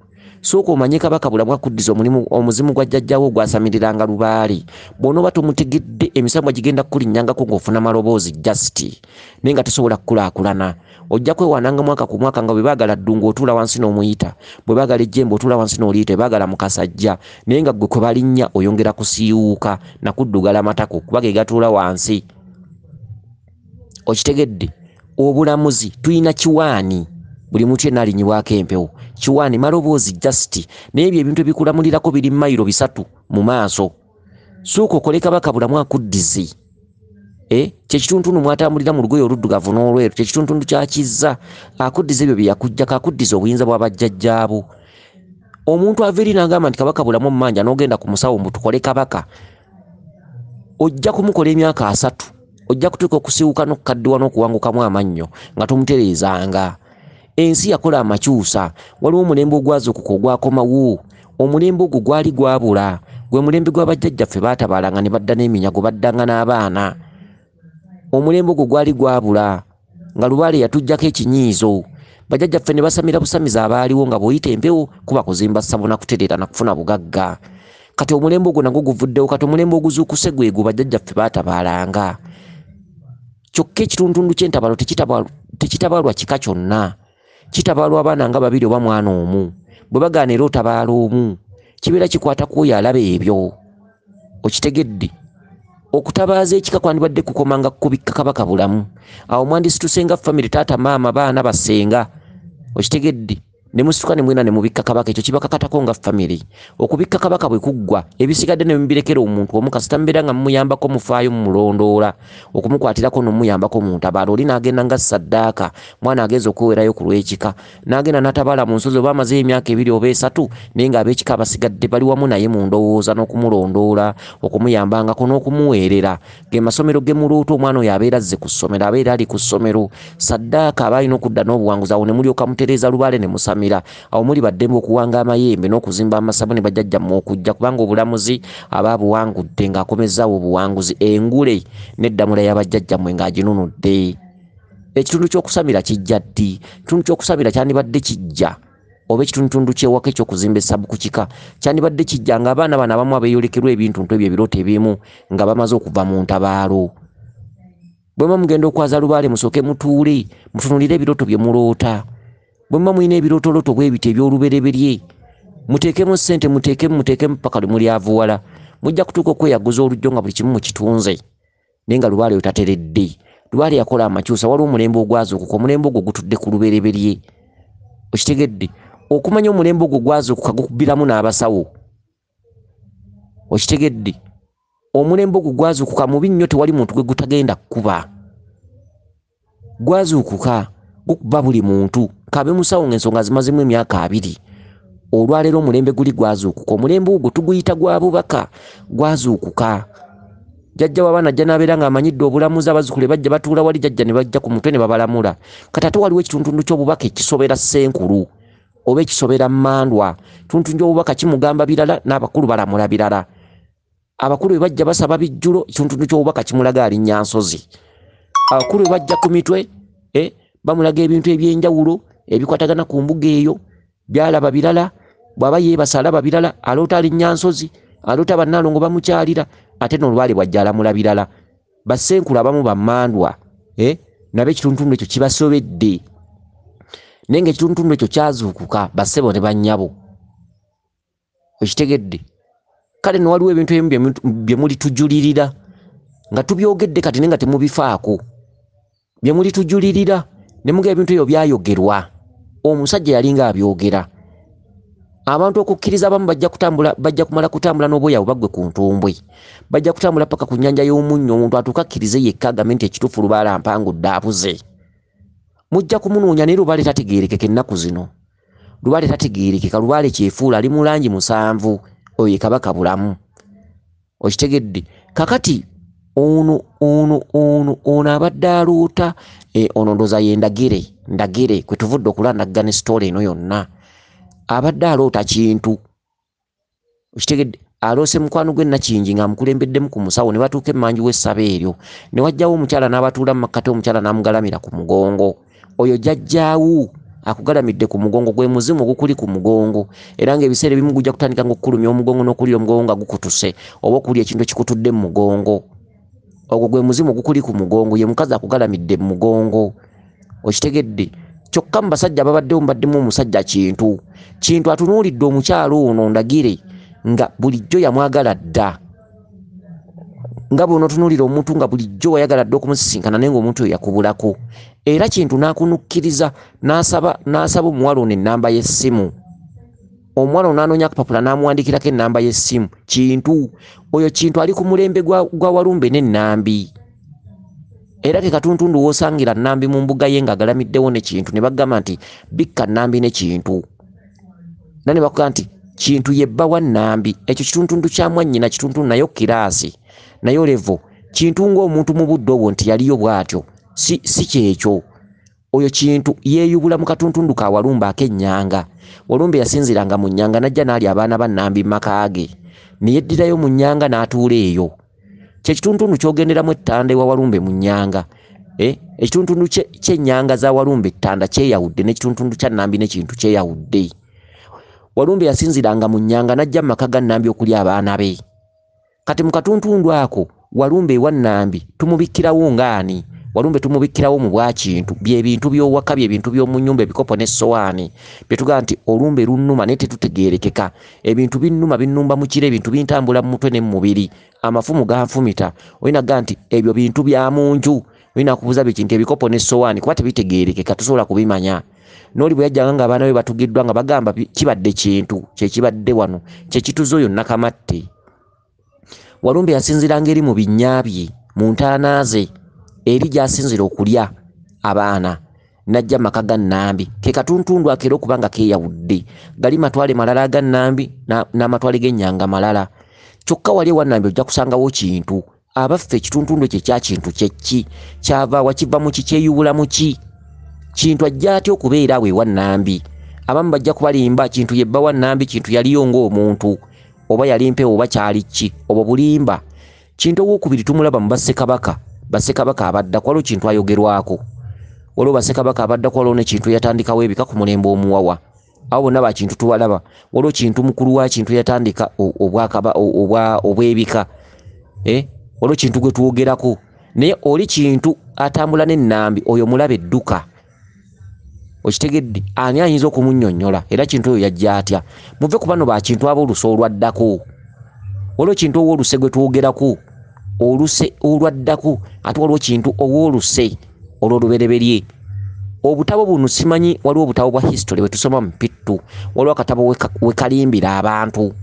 Sooka omanye Kabaka Bulamu akuddiza omuzimu gwa jjajjaawo ogwasamiriranga lubaale. Bw'onooba tomutegedde emisamwa gigenda kukulinnyangako ng'ofuna maloboozi jasiti naye nga tosobola kukulaakulana. Ojja kwewaananga mwaka ku mwaka nga bwe baagala ddungu otuula wansi n'omuyita, bwe baagala ejjembe otuula wansi n'oliyita, bwe baagala mukasajja naye nga ggwe kwe balinnya oyongera kusiiwuuka na kuddugala matako kuba ge gatuula wansi. Okitegedde? Obulamuzi tuyina kiwaani. Buli muntu yenna alinyibwako empewo. Kiwaani maloboozi jasiti naye ebyo ebintu ebikulamulirako biri mayiro 3 mu maaso. Sooka okole Kabaka Bulamu akuddize. Kyekituntundu mwatambulira mu lugoye oluddugavu n'olweru, kyekituntundu kya kizza. Akuddize ebyo bye yakuggyako, akuddize obuyinza bwa bajjajjaabo. Omuntu ava eri n'agamba nti Kabaka Bulamu mmanja n'ogenda ku musawo mbu tukole Kabaka, ojja kumukola emyaka 3. Ojja kutuuka okusiiwuka n'okukaddiwa n'okuwangukamu amannyo nga tomutereezanga. Ensi yakola amakyusa. Waliwo omulembe ogwazuukuka ogwakomawo. Omulembe ogwo gwali gwabula. Gwe mulembe gw'abajjajjaffe baatabaalanga ne badda n'eminyago, baddanga n'abaana. Omulembe ogwo gwali gwabula nga lubaale yatuggyako ekinyiizo. Bajjajjaffe ne basamira busamiza abaaliwo nga bw'oyita empewo kuba kuzimba ssabo na kutereera na kufuna bugagga. Kati omulembe ogwo nagwo guvuddewo. Kati omulembe oguzuukuse gwegwo bajjajjaffe baatabaalanga. Kyokka ekituntundu ky'entabalo tekitabaalwa kika kyonna. Kitabaalwa abaana nga 2 oba mwana omu. Bwe bagaana era otabaala omu, kibeera kikwata ku oyo alaba ebyo. Okitegedde? Okutabaaza ekika kwandibadde kukomanga kubikka Kabaka Bulamu. Awo mwandisitusenga famire, taata, maama, baana, basenga. Okitegedde? Ne musituka ne mwena ne mubikka Kabaka. Ekyo kibakakatako nga famire. Okubikka Kabaka bwe kuggwa, ebisigadde ne mubirekera omuntu omu kasita mbeera nga mumuyambako mufaayo mumulondoola, okumukwatirako n'omuyambako mu ntabaalo. Oli n'agenda nga ssaddaaka, mwana agenza okwewerayo ku lw'ekika, n'agenda n'atabaala mu nsozi oba amaze emyaka 2 oba 3 naye ng'ab'ekika abasigadde bali wamu naye mu ndowooza n'okumulondoola, okumuyambangako n'okumuweerera. Ge masomero ge muloota omwana oyo abeera azze ku ssomero, abeera ali ku ssomero. Ssaddaaka aba alina okudda n'obuwanguzi, awo ne mulyoka mutereeza lubaale ne musamira. Awo muli baddembe okuwanga amayembe n'okuzimba amasabu ne bajjajja mu okujja kubanga obulamuzi abaabuwangudde ng'akomezzaawo obuwanguzi. Engule n'eddamula y'abajjajja mmwe ng'aginunudde. Ekitundu ky'okusamira kijja ddi? Ekitundu ky'okusamira kyandibadde kijja, oba ekitundu ky'ewaka eky'okuzimba essabu ku kika kyandibadde kijja ng'abaana bano abamu abeeyolekerwa ebintu ebyo ebirooto ebimu nga bamaze okuva mu ntabaalo. Bwe muba mugenda okwaza lubaale musooke mutuule mutunulire ebirooto bye muloota. Bwe muba mulina ebirootolooto bwe biti eby'olubereberye, muteekemu ssente, muteekemu paka lumulyavuwala. Mujja kutuuka okweyaguza olujjo nga buli kimu mukitunze naye nga lubaale oyo tateredde. Lubaale yakola amakyusa. Waliwo omulembe ogwazuukuka. Omulembe ogwo gutudde ku lubereberye. Okitegedde? Okumanya omulembe ogwo gwazuukuka gukubbiramu n'abasawo. Okitegedde? Omulembe ogwo gwazuukuka mubi nnyo, tewali muntu gwe gutagenda kukuba. Gwazuukuka gukuba buli muntu. Kabe musawo ng'ensonga zimazemu emyaka 2. Olwaleero omulembe guli gwazuukuka. Omulembe ogwo tuguyita gwa bubaka. Gwazuukuka. jajja wabana jana abera nga amanyidde obulamuzi abazukule bajja batuula wali jajja ne bajja ku mutwe ne babalamula kati ate waliwo ekitundu ky'obubaka ekisobera Ssenkulu oba ekisobera Mmandwa tuntu ky'obubaka kimugamba birala n'abakulu balamula birala abakulu bajja basaba bijjulo ekitundu ky'obubaka kimulaga ali Nyansozi abakulu bajja ku mitwe bamulaga ebintu ebyenjawulo ebikwatagana ku mbuga eyo byalaba birala bwaba yeebasa alaba birala aloota ali Nyansozi aloota bannaalongo bamukyalira ate n'olwale bwajja alamula birala Bassenkulu abamu bammandwa nabe ekitundu ekyo kibasobedde naye ng'ekitundu ekyo kyazuukuka bassebo ne bannyabo okitegedde kale no waliwo ebintu ebimu bye muli tujulirira nga tubyogedde kati nenga temubifaako bye muli tujulirira ne muga ebintu ebyo byayogerwa omusajja yalinga abyogera abantu okukkiriza abamu bajja kumala kutambula n'obwoya bagwe ku ntumbwe bajja kutambula paka ku nnyanja y'omunnyo omuntu atuuka akkirize yekka agambe nti ekituufu Lubaale mpangudde abuze mujja kumunoonya naye Lubaale tategeerekeka ennaku zino Lubaale tategeerekeka Lubaale kyefuula ali mu langi 7 oyo Kabaka bulamu okitegedde kakati ono abadde aloota ono ndoza ye ndagire kwe tuvudde okulandagana story eno yonna abadde aloota Kintu okitegedde aloose mukwano gwe Nakingi nga amukulembeddemu ku musawo ne batuuka emmanju w'essaba eryo ne wajjawo omukyala n'abatuula mu makkati omukyala n'amugalamira ku mugongo oyo jjajjaawu akugalamidde ku mugongo gwe muzimu ogukuli ku mugongo era ng'ebiseera ebimu gujja kutandika ng'okkulumya omugongo n'okulya omugongo nga gukutuse oba okulya ekintu ekikutudde mu mugongo ogwo gwe muzimu ogukuli ku mugongo ye mukazi akugalamidde mu mugongo okitegedde kyokka mu basajja babaddemu baddemu omusajja Kintu atunuulidde omukyalo ono ndagire nga bulijjo yamwagala dda nga bw'ono otunuulira omuntu nga bulijjo wayagala dda okumusisinkana naye ng'omuntu oyo yakubulako era Kintu n'akunukkiriza n'asaba omuwala ono ennamba y'essimu omuwala ono n'anoonya akapapula n'amuwandikirako ennamba y'essimu Kintu ali ku mulembe gwa Walumbe n'Ennambi era ke katuntundu w'osangira Nnambi mu mbuga ye ng'agalamiddewo ne Kintu ne bagamba nti bikka Nnambi ne Kintu ne bakuga nti Kintu yebba wa Nnambi ekyo kituntundu kya mwannyina kituntundu nayo kiraasi nayo levo Kintu ng'omuntu mu budde obwo nti yaliyo bw'atyo si kyekyo oyo Kintu yeeyubula mu katuntundu ka Walumbe ak'ennyanga Walumbe yasinziranga mu nnyanga najja n'ali abaana ba Nnambi mu maka ge ne yeddirayo mu nnyanga n'atuula eyo kye kituntundu ky'ogenderamu ettanda ewa Walumbe mu nnyanga ekituntundu ky'ennyanga za Walumbe ettanda kyeyawudde n'ekituntundu kya Nnambi ne Kintu kyeyawudde Walumbe yasinziranga mu nnyanga najja mu maka ga Nnambi okulya abaana be kati mu katuntundu ako Walumbe ewa Nnambi tumubikkirawo ng'ani Walumbe tumubikkirawo mu bwa Kintu by'ebintu by'owaka by'ebintu by'omu nnyumba ebikopo n'essowaani bye tugamba nti olumbe lunnuma naye tetutegeerekeka ebintu binnumba mu kiro ebintu bintambula mu mutwe ne mu mubiri amafumu ganfumita olina gamba nti ebyo bintu bya mu nju olina kubuuza bikintu ebikopo n'essowaani kuba tebitegeerekeka tosobola kubimanya n'oli bwe yajjanga ng'abaana be batugiddwa nga bagamba kibadde Kintu kyekibadde wano kyekituze oyo Nakamatte Walumbe yasinziranga eri mu binnyabye mu ntaana ze eri gy'asinzira okulya abaana najja mu maka ga Nnambi ke katuntundu akera okuba nga keeyawudde gali matwale malala aga Nnambi n'amatwale g'ennyanga malala kyokka wali ewa Nnambi ojja kusangawo Kintu abaffe ekituntundu ekyo ekya Kintu kyeki kyava wakiva mu ki kyeyubula mu ki Kintu ajja atya okubeera awo ewa Nnambi abamu bajja kubalimba Kintu yebba wa Nnambi Kintu yaliyo ng'omuntu oba yali mpewo oba kyali ki obwo bulimba Kintu ow'okubiri tumulaba mu Bassekabaka abadda kwaliwo Kintu ayogerwako waliwo Bassekabaka abadda kwaliwo ne Kintu yatandikawo ebika ku mulembe omuwawa abo bonna ba Kintu tubalaba waliwo Kintu mukulu wa Kintu yatandika obwebika waliwo Kintu gwe twogerako naye oli Kintu atambula n'Ennambi oyo mulabe edduka okitegedde ani ayinza okumunnyonnyola era Kintu oyo yajja atya muve ku bano ba Kintu ab'oluse olwaddako waliwo Kintu ow'oluse gwe twogerako oluse olwaddako ate waliwo Kintu ow'oluse olw'olubereberye obutabo buno simanyi waliwo obutabo bwa history bwe tusoma mu Mpittu waliwo akatabo we kalimbira abantu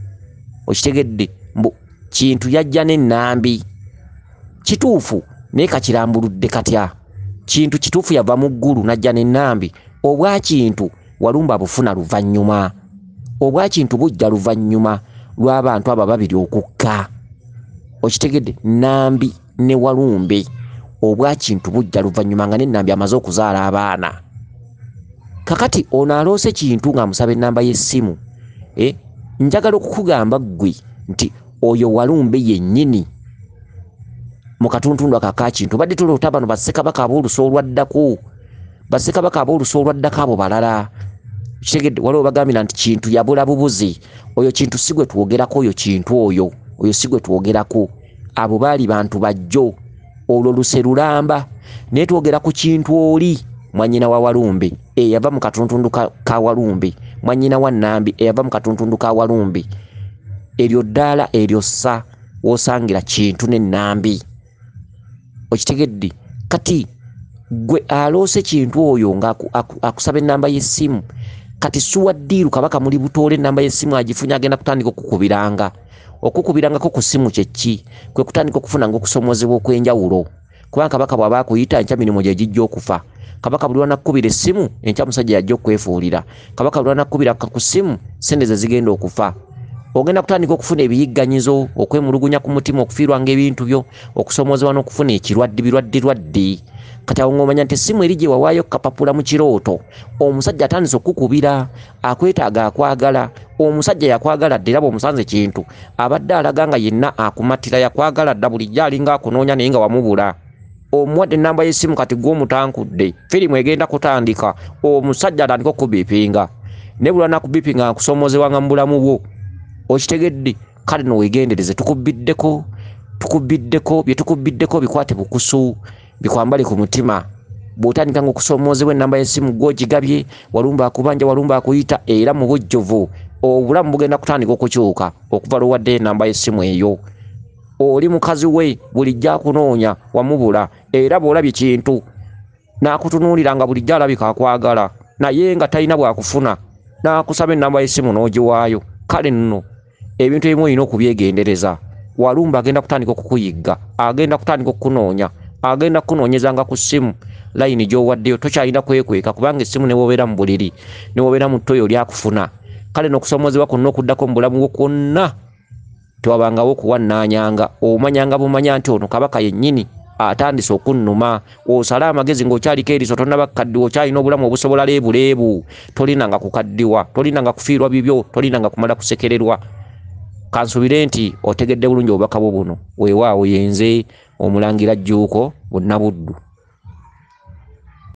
okitegedde Kintu yajja n'Ennambi kituufu naye kakirambuludde katya Kintu kituufu yava mu ggulu najja n'Ennambi obwa Kintu Walumbe abufuna luvannyuma obwa Kintu bujja luvannyuma lw'abantu abo babiri okukka okitegedde Nambi ne Walumbe obwa Kintu bujja luvannyuma nga ne Nambi amaze okuzaala abaana. Kakati ono aloose Kintu ng'amusaba ennamba y'essimu. Njagala okukugamba ggwe nti oyo Walumbe yennyini mu katuntundu aka Kintu badde tuloota bano bassekabaka ab'oluso olwaddako. Bassekabaka ab'oluso olwaddako abo balala. Kitegedde waliwo bagambira nti Kintu yabula bubuzi. Oyo Kintu si gwe twogerako, oyo Kintu oyo si gwe twogerako. Abo baali bantu bajjo. Olwo luse lulamba. Naye twogera ku Kintu oli mwannyina wa Walumbe eyava mu katuntundu ka Walumbe, mwannyina wa Nambi eyava mu katuntundu ka Walumbe. Eryo ddaala eryo ssa w'osangira Kintu ne Nambi. Okitegedde kati gwe aloose Kintu oyo ng'akusaba ennamba y'essimu. Kati suwa ddiiru kabaka muli butoole ennamba y'essimu agifunye agenda kutandika okukukubiranga. Okukubirangako ku ssimu kye ki? Kwe kutandika okufunanga okusomozebwa okw'enjawulo. Kubanga kabaka bw'aba akuyita enkya mirimu gye gijja okufa. Kabaka buli lw'anakkubira essimu enkya musajja yajja okwefuulira. Kabaka buli lw'anakkubira ku ssimu ssente ze zigenda okufa. Ogenda kutandika okufuna ebiyigganyizo, okwemulugunya ku mutima, okufiirwanga ebintu byo, okusomozebwa n'okufuna ekirwadde. Kati awo ng'omanya nti essimu eri gye wawaayo kapapula mu kirooto, omusajja atandise okukukubira, akwetaaga akwagala. Omusajja yakwagala dda era bw'omusanze Kintu abadde alaga nga yenna akumatira, yakwagala dda bulijjo alinga akunoonya naye nga wamubula. Omuwadde ennamba y'essimu kati gw'omutankudde, firimu egenda kutandika, omusajja atandika okubipinga. Ne buli lw'anaakubipinga akusomozebwa nga mu bulamu bwo. Okitegedde kale no weegendereze, tukubiddeko bye tukubiddeko bikwate bukusu, bikwambale ku mutima. Bw'otandika nga okusomozebwa ennamba y'essimu gw'ogigabye, Walumbe akubanja, Walumbe akuyita, era mu bujjuvu obulamu bugenda kutandika okukyuka okuva lw'owadde ennamba y'essimu eyo. Oli mukazi we bulijjo akunoonya wamubula, era bw'olabye Kintu n'akutunuulira nga bulijjo alabika akwagala naye nga talina bw'akufuna, n'akusaba ennamba y'essimu n'ogiwaayo. Kale nno ebintu ebimu olina okubyegendereza. Walumbe agenda kutandika okukuyigga, agenda kutandika okukunoonya, agenda kukunoonyezanga ku ssimu layini gy'owaddeyo. Tokyalina kwekweka kubanga essimu ne wobeera mu buliri, ne wobeera mu ttoyo oli akufuna. Kale n'okusomozebwa kwonna okuddako mu bulamu bwo kwonna tewabangawo okuwannaanyanga. Omanyanga bumanya nti ono kabaka yennyini atandise okunnuma. Osale amagezi ng'okyaliko eriso, tonnaba kukaddiwa, okyalina obulamu obusobola leebuleebu. Tolinanga kukaddiwa, tolinanga kufiirwa bibyo, tolinanga kumala kusekererwa. Kansubire nti otegedde bulungi obubaka bwo buno. Weewaawo yenze Omulangira Jjuuko, Munnabuddu.